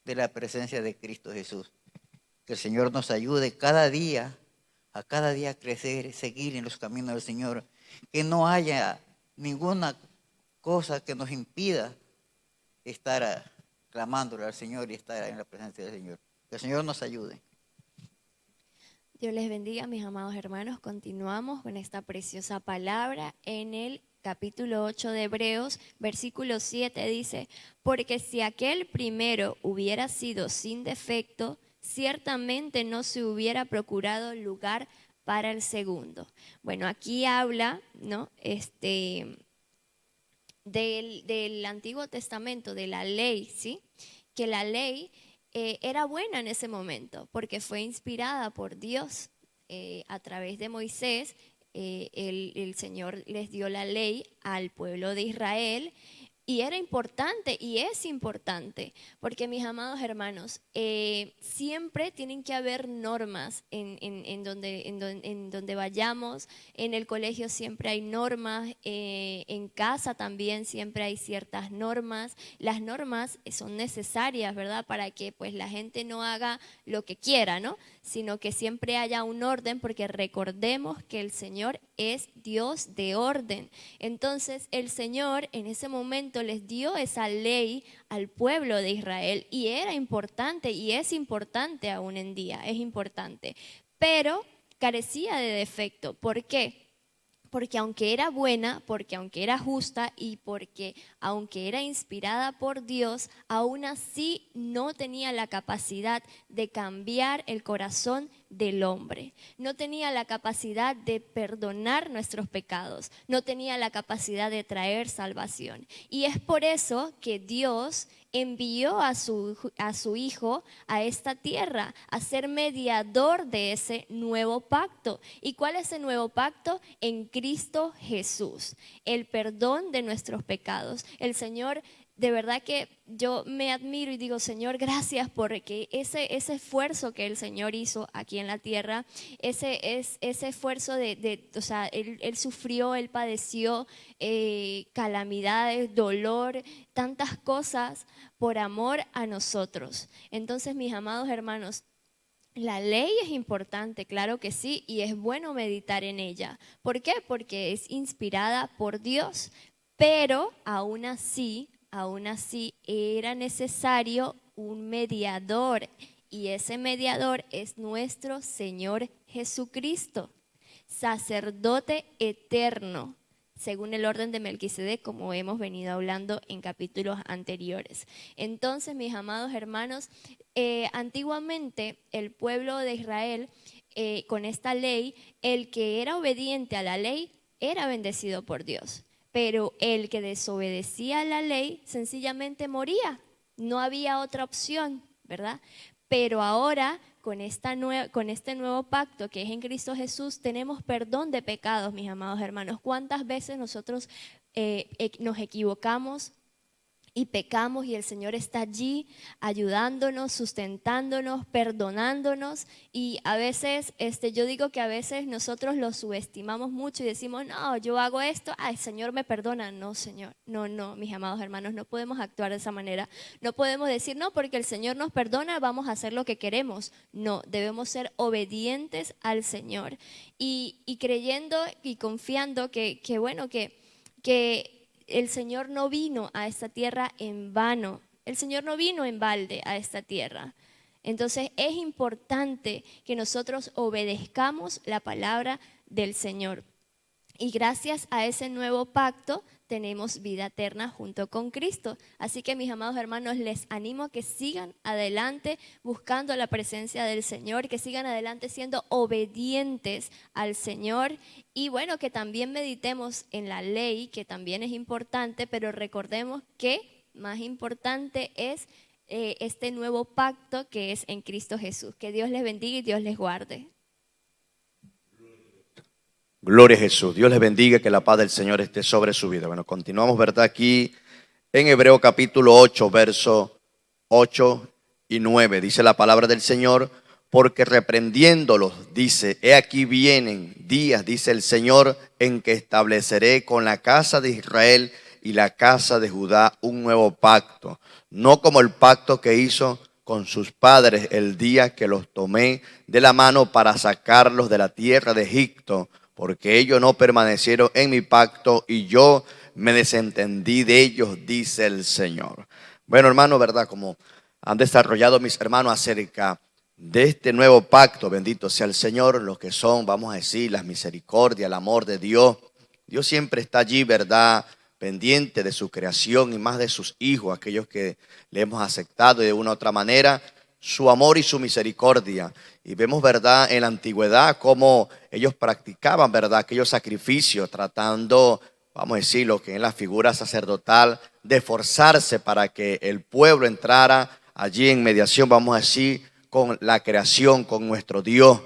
de la presencia de Cristo Jesús. Que el Señor nos ayude a cada día a crecer, seguir en los caminos del Señor, que no haya ninguna cosa que nos impida estar clamándole al Señor y estar en la presencia del Señor. Que el Señor nos ayude. Dios les bendiga, mis amados hermanos. Continuamos con esta preciosa palabra en el capítulo 8 de Hebreos, versículo 7 dice: porque si aquel primero hubiera sido sin defecto, ciertamente no se hubiera procurado lugar para el segundo. Bueno, aquí habla, ¿no? Del Antiguo Testamento, de la ley, ¿sí? Que la ley era buena en ese momento porque fue inspirada por Dios a través de Moisés. El Señor les dio la ley al pueblo de Israel y era importante y es importante porque, mis amados hermanos, siempre tienen que haber normas en donde vayamos. En el colegio siempre hay normas, en casa también siempre hay ciertas normas. Las normas son necesarias, ¿verdad? Para que pues la gente no haga lo que quiera, ¿no? Sino que siempre haya un orden, porque recordemos que el Señor es Dios de orden. Entonces el Señor en ese momento les dio esa ley al pueblo de Israel y era importante y es importante aún en día, es importante, pero carecía de defecto. ¿Por qué? Porque aunque era buena, porque aunque era justa y porque aunque era inspirada por Dios, aún así no tenía la capacidad de cambiar el corazón del hombre. No tenía la capacidad de perdonar nuestros pecados, no tenía la capacidad de traer salvación. Y es por eso que Dios envió a su Hijo a esta tierra a ser mediador de ese nuevo pacto. ¿Y cuál es el nuevo pacto? En Cristo Jesús, el perdón de nuestros pecados. El Señor de verdad que yo me admiro y digo, Señor, gracias porque ese esfuerzo que el Señor hizo aquí en la tierra, ese esfuerzo o sea, él sufrió, Él padeció calamidades, dolor, tantas cosas por amor a nosotros. Entonces, mis amados hermanos, la ley es importante, claro que sí, y es bueno meditar en ella. ¿Por qué? Porque es inspirada por Dios, pero aún así era necesario un mediador, y ese mediador es nuestro Señor Jesucristo, sacerdote eterno, según el orden de Melquisedec, como hemos venido hablando en capítulos anteriores. Entonces, mis amados hermanos, antiguamente el pueblo de Israel, con esta ley, el que era obediente a la ley era bendecido por Dios, pero el que desobedecía a la ley sencillamente moría. No había otra opción, ¿verdad? Pero ahora, con este nuevo pacto que es en Cristo Jesús, tenemos perdón de pecados, mis amados hermanos. ¿Cuántas veces nosotros nos equivocamos y pecamos y el Señor está allí ayudándonos, sustentándonos, perdonándonos? Y a veces, yo digo que a veces nosotros lo subestimamos mucho y decimos, no, yo hago esto, el Señor me perdona. No, Señor, no, mis amados hermanos, no podemos actuar de esa manera. No podemos decir, no, porque el Señor nos perdona, vamos a hacer lo que queremos. No, debemos ser obedientes al Señor y creyendo y confiando que el Señor no vino a esta tierra en vano. El Señor no vino en balde a esta tierra. Entonces es importante que nosotros obedezcamos la palabra del Señor. Y gracias a ese nuevo pacto tenemos vida eterna junto con Cristo. Así que, mis amados hermanos, les animo a que sigan adelante buscando la presencia del Señor, que sigan adelante siendo obedientes al Señor. Y bueno, que también meditemos en la ley, que también es importante, pero recordemos que más importante es este nuevo pacto que es en Cristo Jesús. Que Dios les bendiga y Dios les guarde. Gloria a Jesús. Dios les bendiga, que la paz del Señor esté sobre su vida. Bueno, continuamos, ¿verdad? Aquí en Hebreo capítulo 8, versos 8 y 9. Dice la palabra del Señor, porque reprendiéndolos, dice, he aquí vienen días, dice el Señor, en que estableceré con la casa de Israel y la casa de Judá un nuevo pacto, no como el pacto que hizo con sus padres el día que los tomé de la mano para sacarlos de la tierra de Egipto, porque ellos no permanecieron en mi pacto y yo me desentendí de ellos, dice el Señor. Bueno, hermano, ¿verdad? Como han desarrollado mis hermanos acerca de este nuevo pacto, bendito sea el Señor, lo que son, vamos a decir, las misericordias, el amor de Dios. Dios siempre está allí, ¿verdad?, pendiente de su creación y más de sus hijos, aquellos que le hemos aceptado de una u otra manera, su amor y su misericordia. Y vemos, ¿verdad?, en la antigüedad cómo ellos practicaban, ¿verdad?, aquellos sacrificios, tratando, vamos a decir, lo que es la figura sacerdotal, de esforzarse para que el pueblo entrara allí en mediación, vamos a decir, con la creación, con nuestro Dios.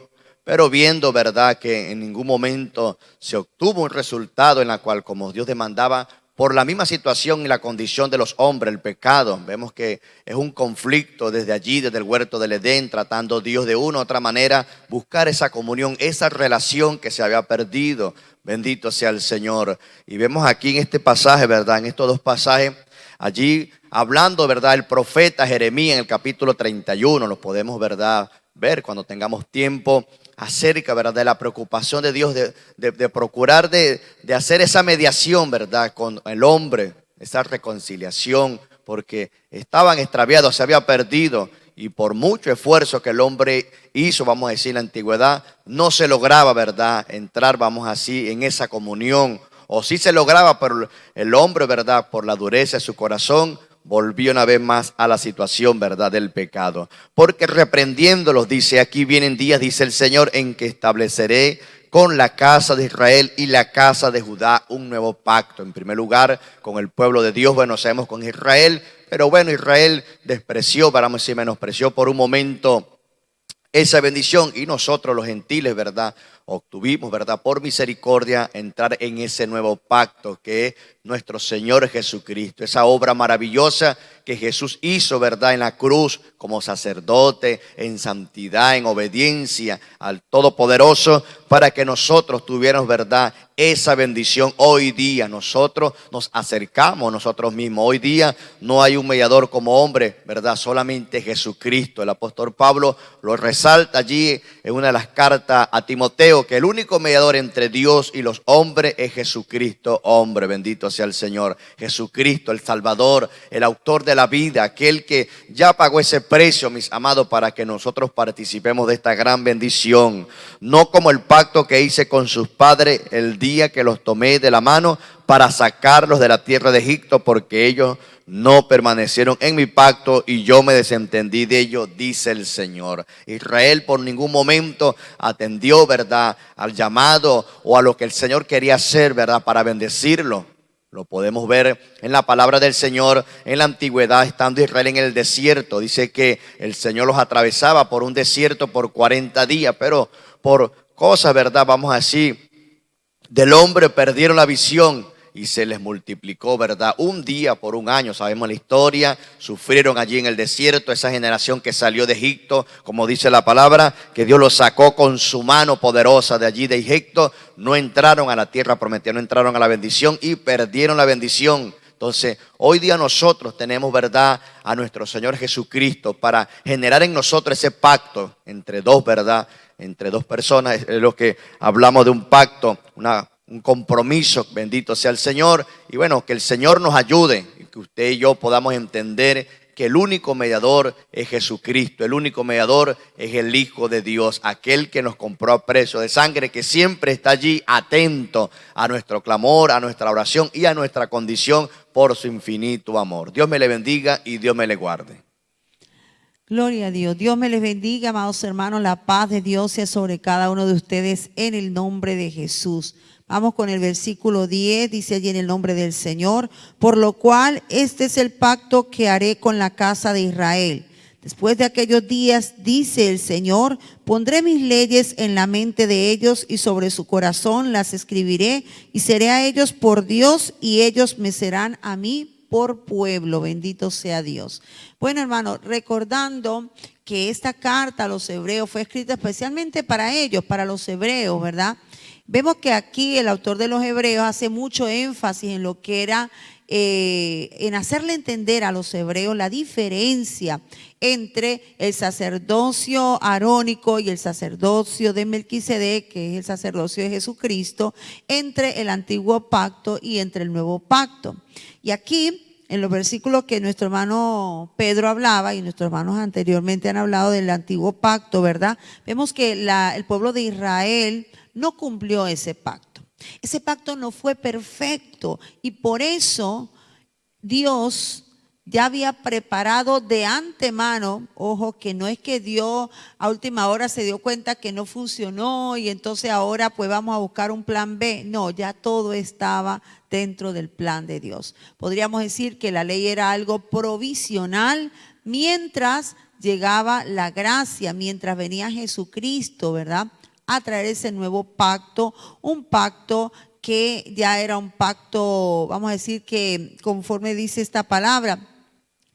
Pero viendo, ¿verdad?, que en ningún momento se obtuvo un resultado en la cual, como Dios demandaba, por la misma situación y la condición de los hombres, el pecado. Vemos que es un conflicto desde allí, desde el huerto del Edén, tratando Dios de una u otra manera, buscar esa comunión, esa relación que se había perdido. Bendito sea el Señor. Y vemos aquí en este pasaje, ¿verdad?, en estos dos pasajes, allí hablando, ¿verdad?, el profeta Jeremías en el capítulo 31, lo podemos, ¿verdad?, ver cuando tengamos tiempo, acerca, ¿verdad?, de la preocupación de Dios de procurar de hacer esa mediación, ¿verdad?, con el hombre, esa reconciliación, porque estaban extraviados, se había perdido, y por mucho esfuerzo que el hombre hizo, vamos a decir, en la antigüedad, no se lograba, ¿verdad?, entrar, vamos así, en esa comunión, o sí se lograba, pero el hombre, ¿verdad?, por la dureza de su corazón, volvió una vez más a la situación, ¿verdad?, del pecado. Porque reprendiéndolos, dice, aquí vienen días, dice el Señor, en que estableceré con la casa de Israel y la casa de Judá un nuevo pacto. En primer lugar, con el pueblo de Dios, bueno, sabemos con Israel, pero bueno, Israel despreció, vamos a decir, menospreció por un momento esa bendición, y nosotros los gentiles, ¿verdad?, obtuvimos, ¿verdad? Por misericordia, entrar en ese nuevo pacto que es nuestro Señor Jesucristo. Esa obra maravillosa que Jesús hizo, ¿verdad? En la cruz como sacerdote, en santidad, en obediencia al Todopoderoso, para que nosotros tuviéramos, ¿verdad? Esa bendición. Hoy día nosotros nos acercamos nosotros mismos. Hoy día no hay un mediador como hombre, ¿verdad? Solamente Jesucristo. El apóstol Pablo lo resalta allí en una de las cartas a Timoteo, que el único mediador entre Dios y los hombres es Jesucristo, hombre. Bendito sea el Señor. Jesucristo, el Salvador, el autor de la vida, aquel que ya pagó ese precio, mis amados, para que nosotros participemos de esta gran bendición. No como el pacto que hice con sus padres el día que los tomé de la mano para sacarlos de la tierra de Egipto, porque ellos no permanecieron en mi pacto y yo me desentendí de ellos, dice el Señor. Israel por ningún momento atendió, ¿verdad?, al llamado o a lo que el Señor quería hacer, ¿verdad?, para bendecirlo. Lo podemos ver en la palabra del Señor en la antigüedad, estando Israel en el desierto. Dice que el Señor los atravesaba por un desierto por 40 días, pero por cosas, ¿verdad?, vamos a decir, del hombre perdieron la visión y se les multiplicó, ¿verdad? Un día por un año, sabemos la historia, sufrieron allí en el desierto, esa generación que salió de Egipto, como dice la palabra, que Dios los sacó con su mano poderosa de allí de Egipto, no entraron a la tierra prometida, no entraron a la bendición y perdieron la bendición. Entonces, hoy día nosotros tenemos, ¿verdad?, a nuestro Señor Jesucristo para generar en nosotros ese pacto entre dos, ¿verdad?, entre dos personas. Es lo que hablamos de un pacto, un compromiso, bendito sea el Señor. Y bueno, que el Señor nos ayude y que usted y yo podamos entender que el único mediador es Jesucristo, el único mediador es el Hijo de Dios, aquel que nos compró a precio de sangre, que siempre está allí atento a nuestro clamor, a nuestra oración y a nuestra condición por su infinito amor. Dios me le bendiga y Dios me le guarde. Gloria a Dios. Dios me les bendiga, amados hermanos. La paz de Dios sea sobre cada uno de ustedes en el nombre de Jesús. Vamos con el versículo 10, dice allí en el nombre del Señor, por lo cual este es el pacto que haré con la casa de Israel. Después de aquellos días, dice el Señor, pondré mis leyes en la mente de ellos y sobre su corazón las escribiré y seré a ellos por Dios y ellos me serán a mí por pueblo. Bendito sea Dios. Bueno, hermano, recordando que esta carta a los hebreos fue escrita especialmente para ellos, para los hebreos, ¿verdad? Vemos que aquí el autor de los Hebreos hace mucho énfasis en lo que era, en hacerle entender a los hebreos la diferencia entre el sacerdocio arónico y el sacerdocio de Melquisedec, que es el sacerdocio de Jesucristo, entre el antiguo pacto y entre el nuevo pacto. Y aquí, en los versículos que nuestro hermano Pedro hablaba y nuestros hermanos anteriormente han hablado del antiguo pacto, ¿verdad? Vemos que el pueblo de Israel no cumplió ese pacto. Ese pacto no fue perfecto y por eso Dios ya había preparado de antemano, ojo, que no es que Dios a última hora se dio cuenta que no funcionó y entonces ahora pues vamos a buscar un plan B. No, ya todo estaba dentro del plan de Dios. Podríamos decir que la ley era algo provisional mientras llegaba la gracia, mientras venía Jesucristo, ¿verdad?, a traer ese nuevo pacto, un pacto que ya era un pacto, vamos a decir que conforme dice esta palabra,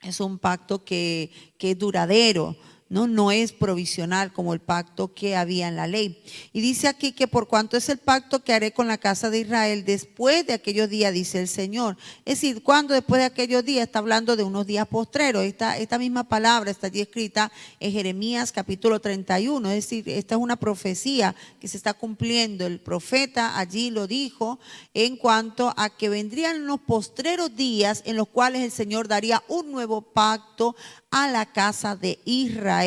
es un pacto que es duradero, no es provisional como el pacto que había en la ley. Y dice aquí que por cuanto es el pacto que haré con la casa de Israel después de aquellos días, dice el Señor. Es decir, cuando después de aquellos días, está hablando de unos días postreros. Esta misma palabra está allí escrita en Jeremías capítulo 31. Es decir, esta es una profecía que se está cumpliendo. El profeta allí lo dijo en cuanto a que vendrían unos postreros días en los cuales el Señor daría un nuevo pacto a la casa de Israel.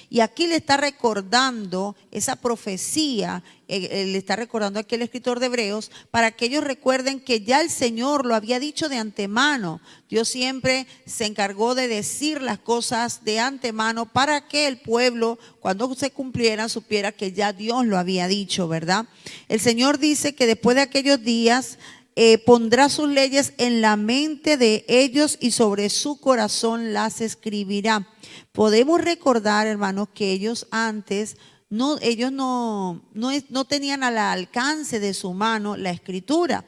Y aquí le está recordando esa profecía, le está recordando aquí el escritor de Hebreos, para que ellos recuerden que ya el Señor lo había dicho de antemano. Dios siempre se encargó de decir las cosas de antemano para que el pueblo, cuando se cumplieran, supiera que ya Dios lo había dicho, ¿verdad? El Señor dice que después de aquellos días pondrá sus leyes en la mente de ellos y sobre su corazón las escribirá. Podemos recordar, hermanos, que ellos antes ellos no tenían al alcance de su mano la escritura.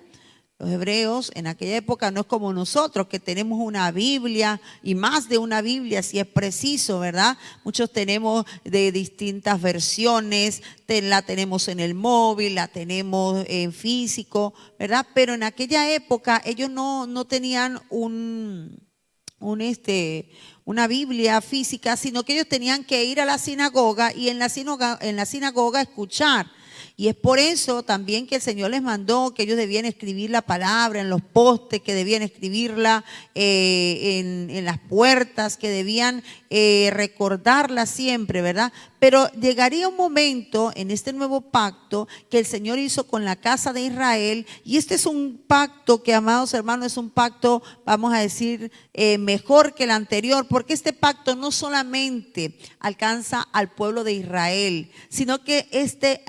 Los hebreos en aquella época no es como nosotros, que tenemos una Biblia y más de una Biblia, si es preciso, ¿verdad? Muchos tenemos de distintas versiones, la tenemos en el móvil, la tenemos en físico, ¿verdad? Pero en aquella época ellos no tenían una Biblia física, sino que ellos tenían que ir a la sinagoga y en la sinagoga escuchar. Y es por eso también que el Señor les mandó que ellos debían escribir la palabra en los postes, que debían escribirla en las puertas, que debían recordarla siempre, ¿verdad? Pero llegaría un momento en este nuevo pacto que el Señor hizo con la casa de Israel, y este es un pacto que, amados hermanos, es un pacto, vamos a decir, mejor que el anterior, porque este pacto no solamente alcanza al pueblo de Israel, sino que este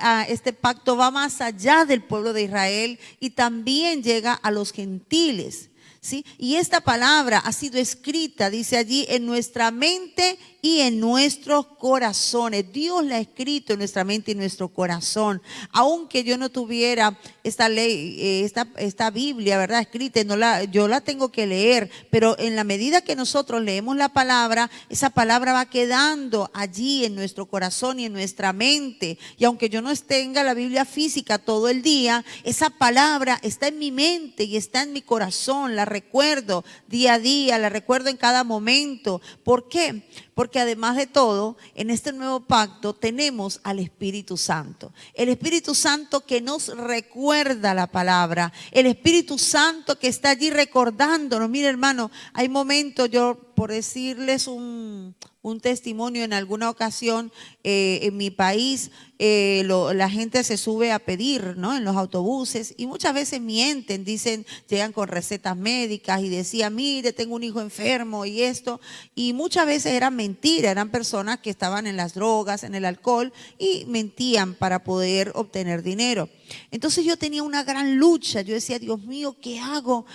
pacto va más allá del pueblo de Israel y también llega a los gentiles, ¿sí? Y esta palabra ha sido escrita, dice allí, en nuestra mente y en nuestros corazones. Dios la ha escrito en nuestra mente y en nuestro corazón. Aunque yo no tuviera esta ley, esta Biblia, ¿verdad?, escrita, yo la tengo que leer, pero en la medida que nosotros leemos la palabra, esa palabra va quedando allí en nuestro corazón y en nuestra mente. Y aunque yo no tenga la Biblia física todo el día, esa palabra está en mi mente y está en mi corazón. La recuerdo día a día, la recuerdo en cada momento. ¿Por qué? Porque además de todo, en este nuevo pacto tenemos al Espíritu Santo. El Espíritu Santo que nos recuerda la palabra. El Espíritu Santo que está allí recordándonos. Mire, hermano, hay momentos, yo por decirles un testimonio, en alguna ocasión en mi país la gente se sube a pedir, ¿no?, en los autobuses, y muchas veces mienten, dicen, llegan con recetas médicas y decían, mire, tengo un hijo enfermo y esto, y muchas veces eran mentiras, eran personas que estaban en las drogas, en el alcohol, y mentían para poder obtener dinero. Entonces yo tenía una gran lucha, yo decía, Dios mío, ¿qué hago?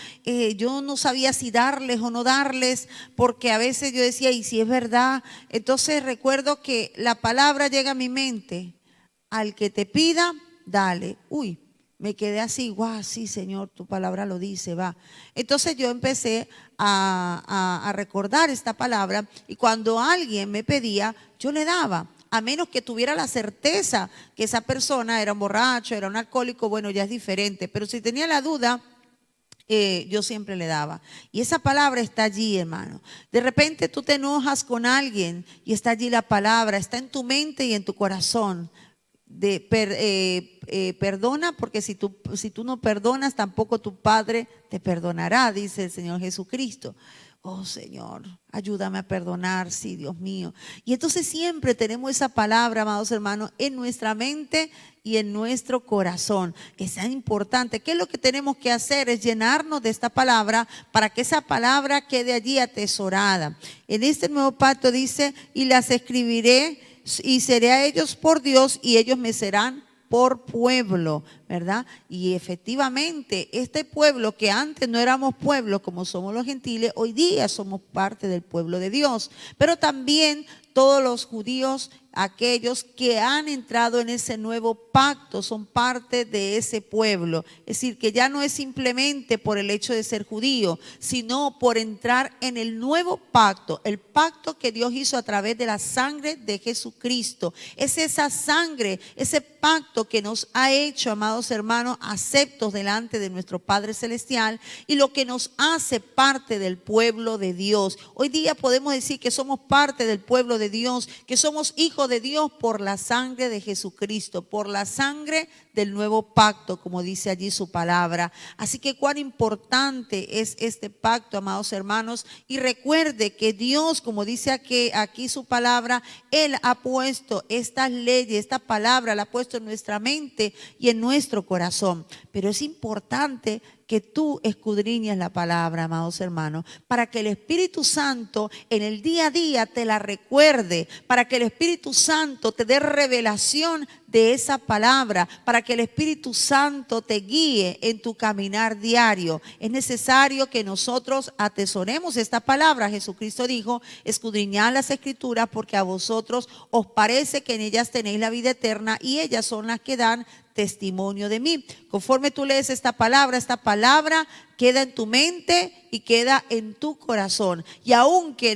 Yo no sabía si darles o no darles, porque a veces yo decía, ¿y si es verdad? Entonces recuerdo que la palabra llega a mi mente, al que te pida, dale. Uy, me quedé así, guau, sí, Señor, tu palabra lo dice, va. Entonces yo empecé a recordar esta palabra, y cuando alguien me pedía, yo le daba. A menos que tuviera la certeza que esa persona era un borracho, era un alcohólico, bueno, ya es diferente. Pero si tenía la duda, yo siempre le daba. Y esa palabra está allí, hermano. De repente tú te enojas con alguien y está allí la palabra, está en tu mente y en tu corazón. Perdona, porque si tú no perdonas, tampoco tu Padre te perdonará, dice el Señor Jesucristo. Oh, Señor, ayúdame a perdonar, sí, Dios mío. Y entonces siempre tenemos esa palabra, amados hermanos, en nuestra mente y en nuestro corazón. Es tan importante. ¿Qué es lo que tenemos que hacer? Es llenarnos de esta palabra para que esa palabra quede allí atesorada. En este nuevo pacto dice, y las escribiré y seré a ellos por Dios y ellos me serán por pueblo, ¿verdad? Y efectivamente, este pueblo que antes no éramos pueblo como somos los gentiles, hoy día somos parte del pueblo de Dios. Pero también todos los judíos, aquellos que han entrado en ese nuevo pacto, son parte de ese pueblo. Es decir, que ya no es simplemente por el hecho de ser judío, sino por entrar en el nuevo pacto, el pacto que Dios hizo a través de la sangre de Jesucristo. Es esa sangre, ese pacto que nos ha hecho, amados hermanos, aceptos delante de nuestro Padre Celestial, y lo que nos hace parte del pueblo de Dios. Hoy día podemos decir que somos parte del pueblo de Dios, que somos hijos de Dios por la sangre de Jesucristo, por la sangre del nuevo pacto, como dice allí su palabra. Así que cuán importante es este pacto, amados hermanos, y recuerde que Dios, como dice aquí su palabra, Él ha puesto estas leyes, esta palabra la ha puesto en nuestra mente y en nuestro corazón. Pero es importante que tú escudriñes la palabra, amados hermanos, para que el Espíritu Santo en el día a día te la recuerde, para que el Espíritu Santo te dé revelación de esa palabra, para que el Espíritu Santo te guíe en tu caminar diario. Es necesario que nosotros atesoremos esta palabra. Jesucristo dijo: escudriñad las Escrituras porque a vosotros os parece que en ellas tenéis la vida eterna y ellas son las que dan testimonio de mí. Conforme tú lees esta palabra queda en tu mente y queda en tu corazón. Y aunque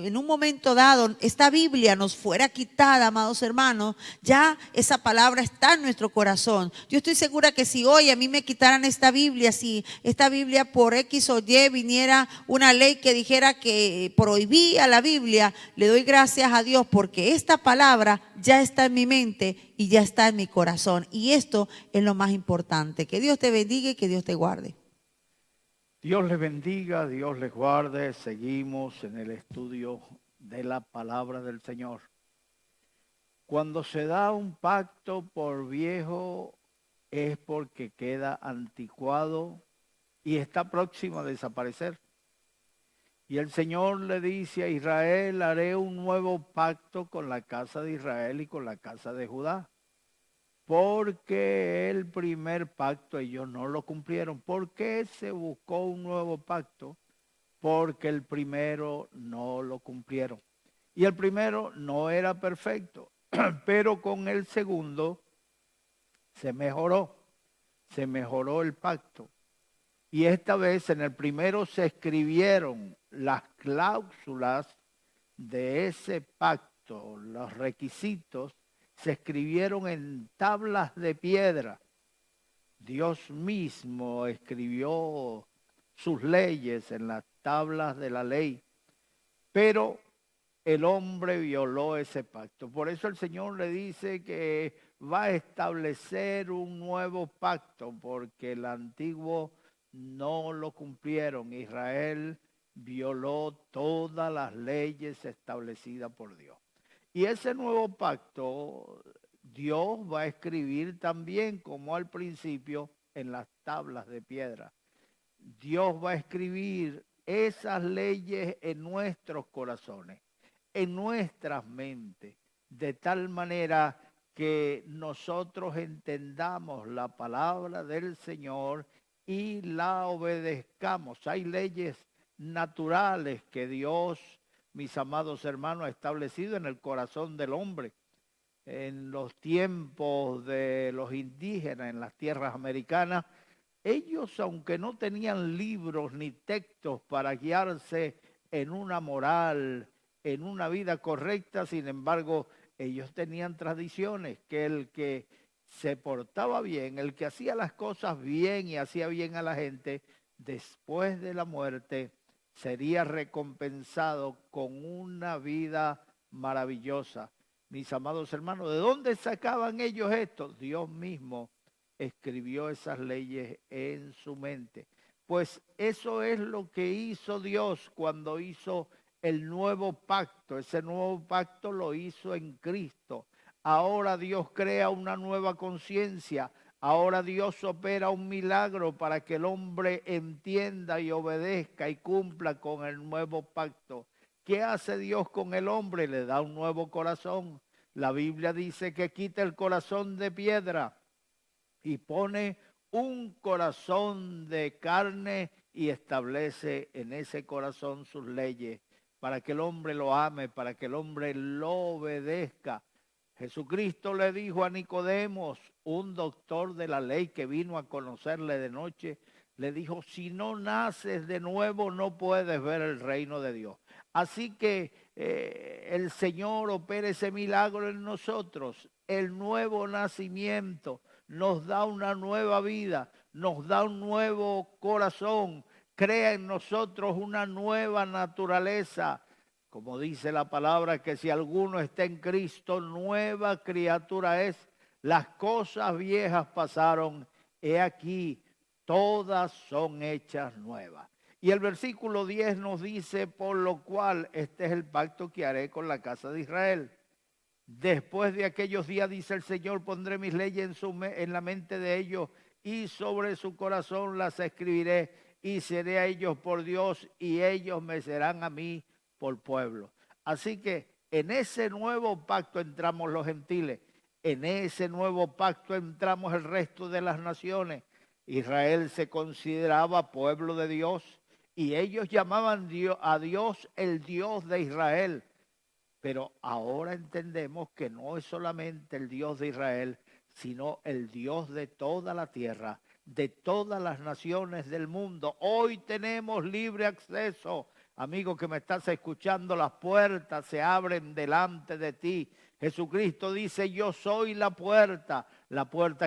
en un momento dado esta Biblia nos fuera quitada, amados hermanos, ya esa palabra está en nuestro corazón. Yo estoy segura que si hoy a mí me quitaran esta Biblia, si esta Biblia por X o Y viniera una ley que dijera que prohibía la Biblia, le doy gracias a Dios porque esta palabra ya está en mi mente y ya está en mi corazón. Y esto es lo más importante. Que Dios te bendiga y que Dios te guarde. Dios les bendiga, Dios les guarde. Seguimos en el estudio de la palabra del Señor. Cuando se da un pacto por viejo es porque queda anticuado y está próximo a desaparecer. Y el Señor le dice a Israel: haré un nuevo pacto con la casa de Israel y con la casa de Judá. Porque el primer pacto ellos no lo cumplieron. ¿Por qué se buscó un nuevo pacto? Porque el primero no lo cumplieron. Y el primero no era perfecto, pero con el segundo se mejoró el pacto. Y esta vez en el primero se escribieron las cláusulas de ese pacto, los requisitos, se escribieron en tablas de piedra. Dios mismo escribió sus leyes en las tablas de la ley, pero el hombre violó ese pacto. Por eso el Señor le dice que va a establecer un nuevo pacto, porque el antiguo no lo cumplieron. Israel violó todas las leyes establecidas por Dios. Y ese nuevo pacto Dios va a escribir también, como al principio, en las tablas de piedra. Dios va a escribir esas leyes en nuestros corazones, en nuestras mentes, de tal manera que nosotros entendamos la palabra del Señor y la obedezcamos. Hay leyes naturales que Dios, mis amados hermanos, ha establecido en el corazón del hombre. En los tiempos de los indígenas en las tierras americanas, ellos, aunque no tenían libros ni textos para guiarse en una moral, en una vida correcta, sin embargo, ellos tenían tradiciones que el que se portaba bien, el que hacía las cosas bien y hacía bien a la gente, después de la muerte sería recompensado con una vida maravillosa. Mis amados hermanos, ¿de dónde sacaban ellos esto? Dios mismo escribió esas leyes en su mente. Pues eso es lo que hizo Dios cuando hizo el nuevo pacto. Ese nuevo pacto lo hizo en Cristo. Ahora Dios crea una nueva conciencia. Ahora Dios opera un milagro para que el hombre entienda y obedezca y cumpla con el nuevo pacto. ¿Qué hace Dios con el hombre? Le da un nuevo corazón. La Biblia dice que quita el corazón de piedra y pone un corazón de carne y establece en ese corazón sus leyes para que el hombre lo ame, para que el hombre lo obedezca. Jesucristo le dijo a Nicodemos, un doctor de la ley que vino a conocerle de noche, le dijo: si no naces de nuevo no puedes ver el reino de Dios. Así que el Señor opera ese milagro en nosotros. El nuevo nacimiento nos da una nueva vida, nos da un nuevo corazón, crea en nosotros una nueva naturaleza. Como dice la palabra, que si alguno está en Cristo, nueva criatura es. Las cosas viejas pasaron, he aquí, todas son hechas nuevas. Y el versículo 10 nos dice: por lo cual este es el pacto que haré con la casa de Israel. Después de aquellos días, dice el Señor, pondré mis leyes en la mente de ellos y sobre su corazón las escribiré, y seré a ellos por Dios, y ellos me serán a mí por pueblo. Así que en ese nuevo pacto entramos los gentiles, en ese nuevo pacto entramos el resto de las naciones. Israel se consideraba pueblo de Dios y ellos llamaban a Dios el Dios de Israel. Pero ahora entendemos que no es solamente el Dios de Israel, sino el Dios de toda la tierra, de todas las naciones del mundo. Hoy tenemos libre acceso. Amigo que me estás escuchando, las puertas se abren delante de ti. Jesucristo dice, yo soy la puerta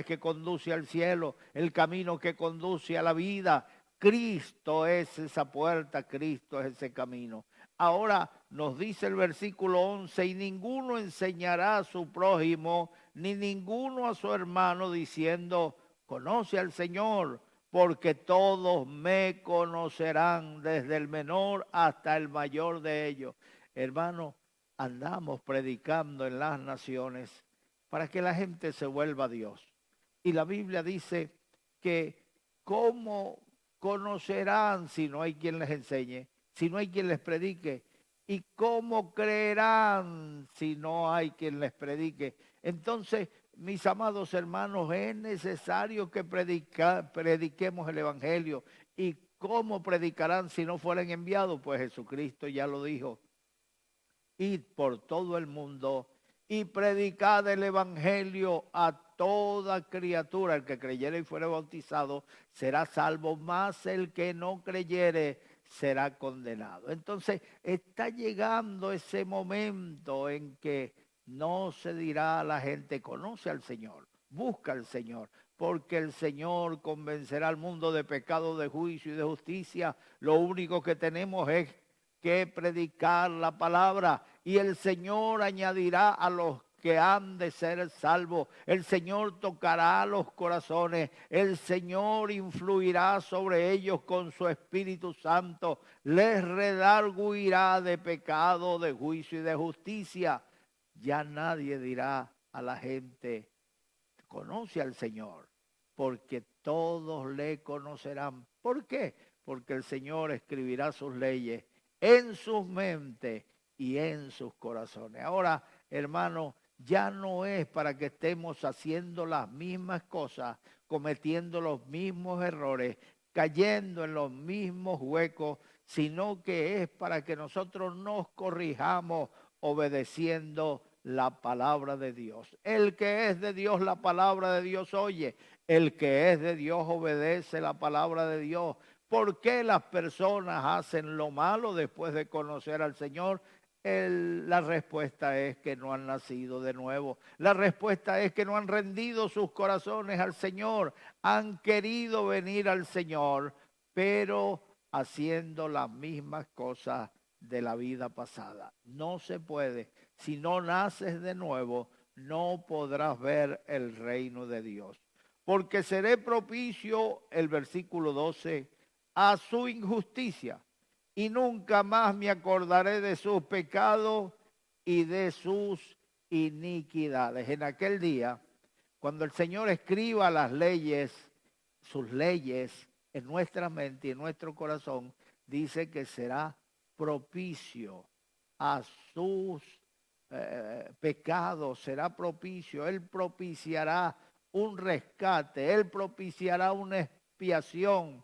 que conduce al cielo, el camino que conduce a la vida. Cristo es esa puerta, Cristo es ese camino. Ahora nos dice el versículo 11, y ninguno enseñará a su prójimo, ni ninguno a su hermano, diciendo, conoce al Señor, porque todos me conocerán, desde el menor hasta el mayor de ellos. Hermano, andamos predicando en las naciones para que la gente se vuelva a Dios. Y la Biblia dice que ¿cómo conocerán si no hay quien les enseñe, si no hay quien les predique? ¿Y cómo creerán si no hay quien les predique? Entonces, mis amados hermanos, es necesario que prediquemos el Evangelio. ¿Y cómo predicarán si no fueran enviados? Pues Jesucristo ya lo dijo. Id por todo el mundo y predicad el Evangelio a toda criatura. El que creyere y fuere bautizado será salvo, mas el que no creyere será condenado. Entonces está llegando ese momento en que no se dirá a la gente, conoce al Señor, busca al Señor, porque el Señor convencerá al mundo de pecado, de juicio y de justicia. Lo único que tenemos es que predicar la palabra, y el Señor añadirá a los que han de ser salvos. El Señor tocará los corazones, el Señor influirá sobre ellos con su Espíritu Santo, les redarguirá de pecado, de juicio y de justicia. Ya nadie dirá a la gente, conoce al Señor, porque todos le conocerán. ¿Por qué? Porque el Señor escribirá sus leyes en sus mentes y en sus corazones. Ahora, hermano, ya no es para que estemos haciendo las mismas cosas, cometiendo los mismos errores, cayendo en los mismos huecos, sino que es para que nosotros nos corrijamos obedeciendo la palabra de Dios. El que es de Dios, la palabra de Dios oye. El que es de Dios obedece la palabra de Dios. ¿Por qué las personas hacen lo malo después de conocer al Señor? La respuesta es que no han nacido de nuevo. La respuesta es que no han rendido sus corazones al Señor. Han querido venir al Señor, pero haciendo las mismas cosas de la vida pasada. No se puede. Si no naces de nuevo, no podrás ver el reino de Dios. Porque seré propicio, el versículo 12, a su injusticia, y nunca más me acordaré de sus pecados y de sus iniquidades. En aquel día, cuando el Señor escriba las leyes, sus leyes en nuestra mente y en nuestro corazón, dice que será propicio a sus pecados, será propicio. Él propiciará un rescate, Él propiciará una expiación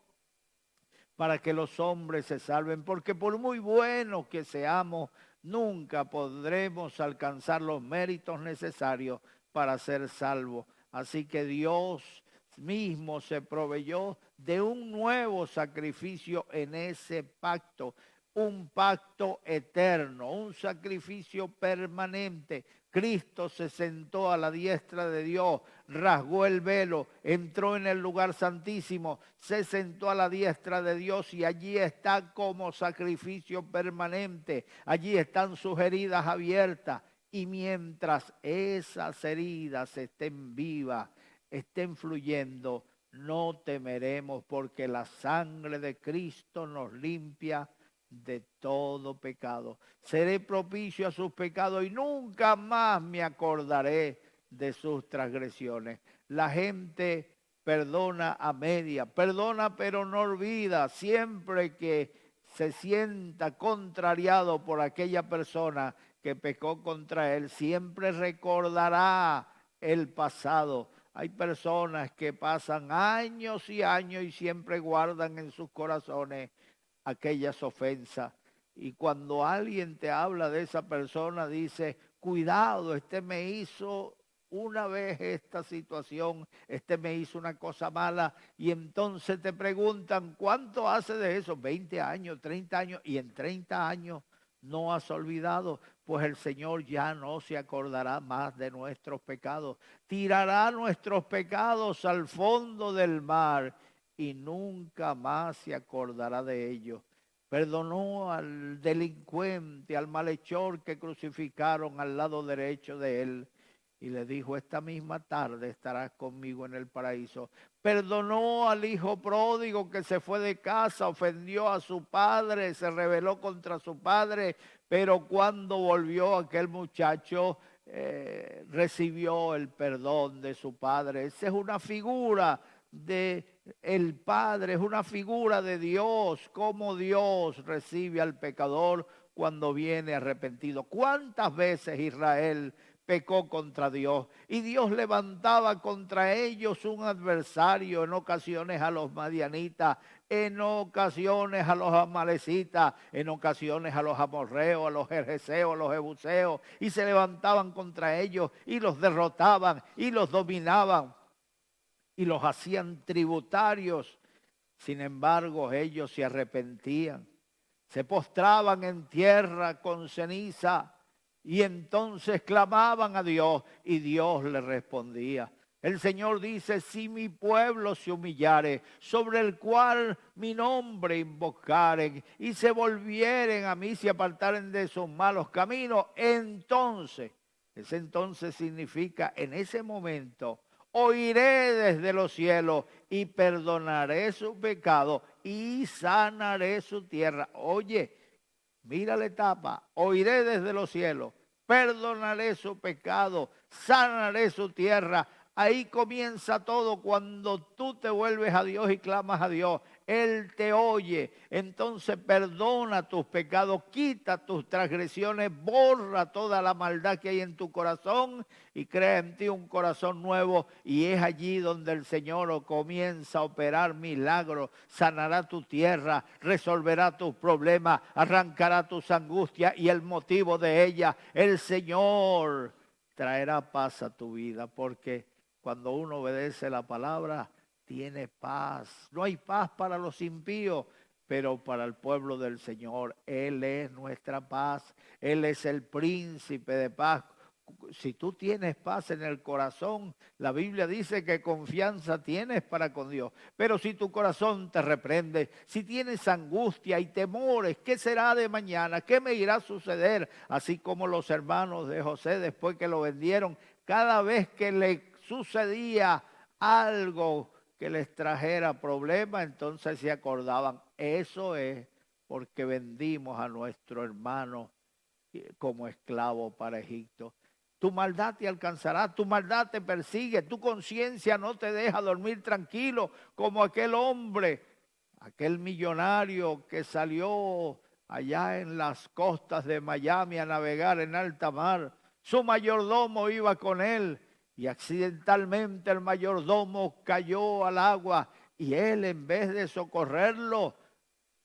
para que los hombres se salven, porque por muy buenos que seamos, nunca podremos alcanzar los méritos necesarios para ser salvos. Así que Dios mismo se proveyó de un nuevo sacrificio en ese pacto, un pacto eterno, un sacrificio permanente. Cristo se sentó a la diestra de Dios, rasgó el velo, entró en el lugar santísimo, se sentó a la diestra de Dios y allí está como sacrificio permanente. Allí están sus heridas abiertas, y mientras esas heridas estén vivas, estén fluyendo, no temeremos, porque la sangre de Cristo nos limpia de todo pecado. Seré propicio a sus pecados y nunca más me acordaré de sus transgresiones. La gente perdona a media, perdona pero no olvida. Siempre que se sienta contrariado por aquella persona que pecó contra él, siempre recordará el pasado. Hay personas que pasan años y años y siempre guardan en sus corazones aquellas ofensas. Y cuando alguien te habla de esa persona, dice, cuidado, este me hizo una vez esta situación, este me hizo una cosa mala, y entonces te preguntan, ¿cuánto hace de eso? 20 años, 30 años, y en 30 años no has olvidado, pues el Señor ya no se acordará más de nuestros pecados. Tirará nuestros pecados al fondo del mar y nunca más se acordará de ellos. Perdonó al delincuente, al malhechor que crucificaron al lado derecho de él. Y le dijo, esta misma tarde estarás conmigo en el paraíso. Perdonó al hijo pródigo que se fue de casa, ofendió a su padre, se rebeló contra su padre, pero cuando volvió aquel muchacho recibió el perdón de su padre. Esa es una figura de el Padre, es una figura de Dios, cómo Dios recibe al pecador cuando viene arrepentido. ¿Cuántas veces Israel pecó contra Dios? Y Dios levantaba contra ellos un adversario, en ocasiones a los madianitas, en ocasiones a los amalecitas, en ocasiones a los amorreos, a los jerjeseos, a los jebuseos, y se levantaban contra ellos y los derrotaban y los dominaban y los hacían tributarios. Sin embargo, ellos se arrepentían, se postraban en tierra con ceniza y entonces clamaban a Dios y Dios les respondía. El Señor dice, si mi pueblo se humillare, sobre el cual mi nombre invocaren, y se volvieren a mí, se apartaren de sus malos caminos, entonces, ese entonces significa en ese momento, oiré desde los cielos y perdonaré su pecado y sanaré su tierra. Oye, mira la etapa, oiré desde los cielos, perdonaré su pecado, sanaré su tierra. Ahí comienza todo cuando tú te vuelves a Dios y clamas a Dios. Él te oye, entonces perdona tus pecados, quita tus transgresiones, borra toda la maldad que hay en tu corazón y crea en ti un corazón nuevo. Y es allí donde el Señor comienza a operar milagros, sanará tu tierra, resolverá tus problemas, arrancará tus angustias y el motivo de ellas. El Señor traerá paz a tu vida, porque cuando uno obedece la palabra, tiene paz. No hay paz para los impíos, pero para el pueblo del Señor, Él es nuestra paz. Él es el príncipe de paz. Si tú tienes paz en el corazón, la Biblia dice que confianza tienes para con Dios. Pero si tu corazón te reprende, si tienes angustia y temores, ¿qué será de mañana? ¿Qué me irá a suceder? Así como los hermanos de José, después que lo vendieron, cada vez que le sucedía algo que les trajera problemas, entonces se acordaban. Eso es porque vendimos a nuestro hermano como esclavo para Egipto. Tu maldad te alcanzará, tu maldad te persigue, tu conciencia no te deja dormir tranquilo como aquel hombre, aquel millonario que salió allá en las costas de Miami a navegar en alta mar. Su mayordomo iba con él y accidentalmente el mayordomo cayó al agua y él, en vez de socorrerlo,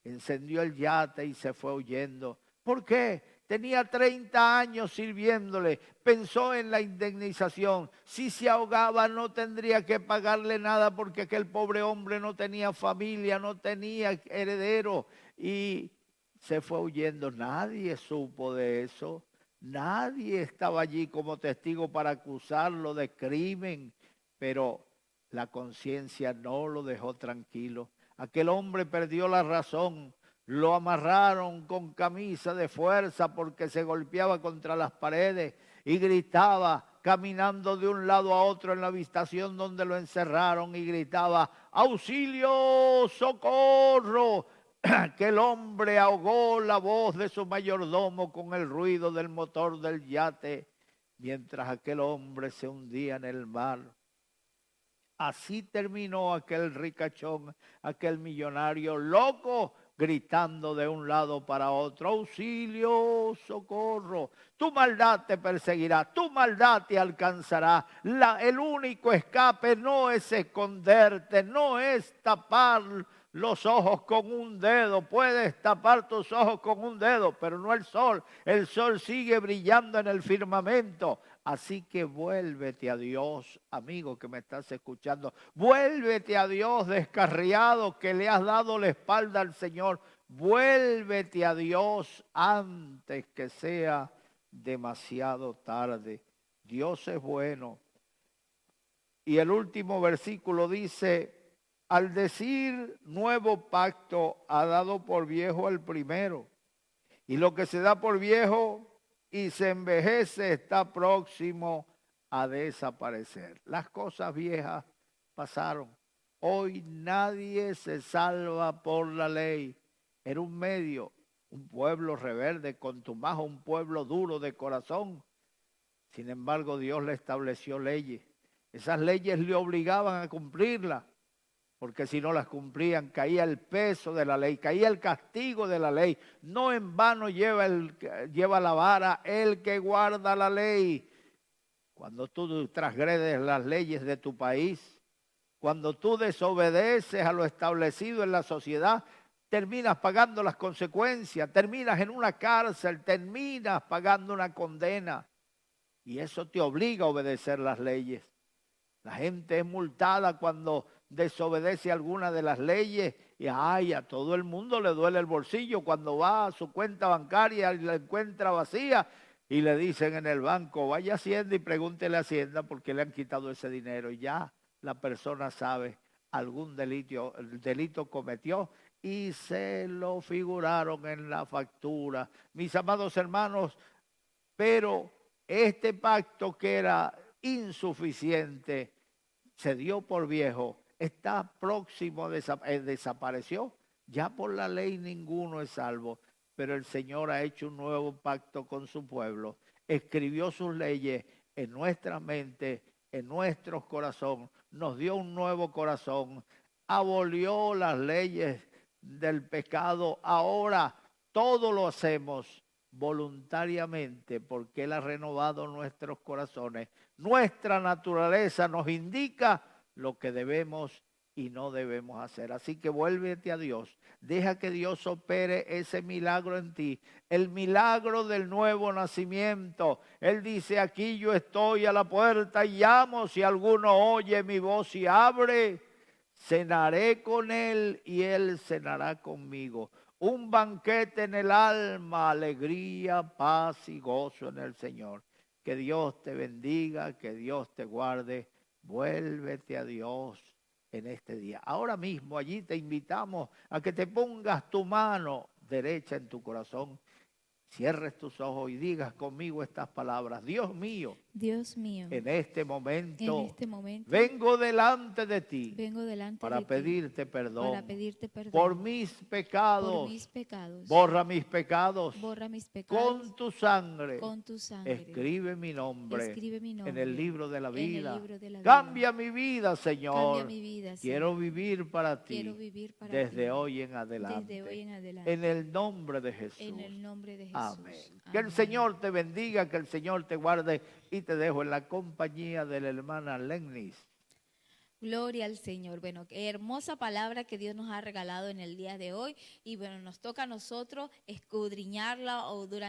encendió el yate y se fue huyendo. ¿Por qué? Tenía 30 años sirviéndole, pensó en la indemnización. Si se ahogaba no tendría que pagarle nada porque aquel pobre hombre no tenía familia, no tenía heredero y se fue huyendo. Nadie supo de eso. Nadie estaba allí como testigo para acusarlo de crimen, pero la conciencia no lo dejó tranquilo. Aquel hombre perdió la razón. Lo amarraron con camisa de fuerza porque se golpeaba contra las paredes y gritaba, caminando de un lado a otro en la habitación donde lo encerraron, y gritaba, ¡auxilio, socorro! Aquel hombre ahogó la voz de su mayordomo con el ruido del motor del yate, mientras aquel hombre se hundía en el mar. Así terminó aquel ricachón, aquel millonario loco, gritando de un lado para otro: auxilio, socorro, tu maldad te perseguirá, tu maldad te alcanzará. El único escape no es esconderte, no es tapar los ojos con un dedo. Puedes tapar tus ojos con un dedo, pero no el sol. El sol sigue brillando en el firmamento. Así que vuélvete a Dios, amigo que me estás escuchando. Vuélvete a Dios, descarriado, que le has dado la espalda al Señor. Vuélvete a Dios antes que sea demasiado tarde. Dios es bueno. Y el último versículo dice: al decir nuevo pacto, ha dado por viejo el primero. Y lo que se da por viejo y se envejece está próximo a desaparecer. Las cosas viejas pasaron. Hoy nadie se salva por la ley. Era un medio, un pueblo rebelde, contumajo, un pueblo duro de corazón. Sin embargo, Dios le estableció leyes. Esas leyes le obligaban a cumplirlas, porque si no las cumplían caía el peso de la ley, caía el castigo de la ley. No en vano lleva la vara el que guarda la ley. Cuando tú transgredes las leyes de tu país, cuando tú desobedeces a lo establecido en la sociedad, terminas pagando las consecuencias, terminas en una cárcel, terminas pagando una condena. Y eso te obliga a obedecer las leyes. La gente es multada cuando desobedece alguna de las leyes y a todo el mundo le duele el bolsillo cuando va a su cuenta bancaria y la encuentra vacía y le dicen en el banco: vaya a Hacienda y pregúntele a Hacienda por qué le han quitado ese dinero. Y ya la persona sabe algún delito cometió y se lo figuraron en la factura. Mis amados hermanos, pero este pacto que era insuficiente se dio por viejo, está próximo, desapareció. Ya por la ley ninguno es salvo, pero el Señor ha hecho un nuevo pacto con su pueblo. Escribió sus leyes en nuestra mente, en nuestros corazones, nos dio un nuevo corazón, abolió las leyes del pecado. Ahora todo lo hacemos voluntariamente porque Él ha renovado nuestros corazones. Nuestra naturaleza nos indica lo que debemos y no debemos hacer. Así que vuélvete a Dios. Deja que Dios opere ese milagro en ti. El milagro del nuevo nacimiento. Él dice: aquí yo estoy a la puerta y llamo. Si alguno oye mi voz y abre, cenaré con él y él cenará conmigo. Un banquete en el alma, alegría, paz y gozo en el Señor. Que Dios te bendiga, que Dios te guarde. Vuélvete a Dios en este día. Ahora mismo allí te invitamos a que te pongas tu mano derecha en tu corazón, cierres tus ojos y digas conmigo estas palabras: Dios mío, en este momento, vengo delante de ti para pedirte perdón por mis pecados. Borra mis pecados con tu sangre. Escribe mi nombre en el libro de la vida. Cambia mi vida, Señor. Quiero vivir para ti desde hoy en adelante. En el nombre de Jesús. Amén. Que el Señor te bendiga, que el Señor te guarde, y te dejo en la compañía de la hermana Lennis. Gloria al Señor. Bueno, qué hermosa palabra que Dios nos ha regalado en el día de hoy. Y bueno, nos toca a nosotros escudriñarla o durante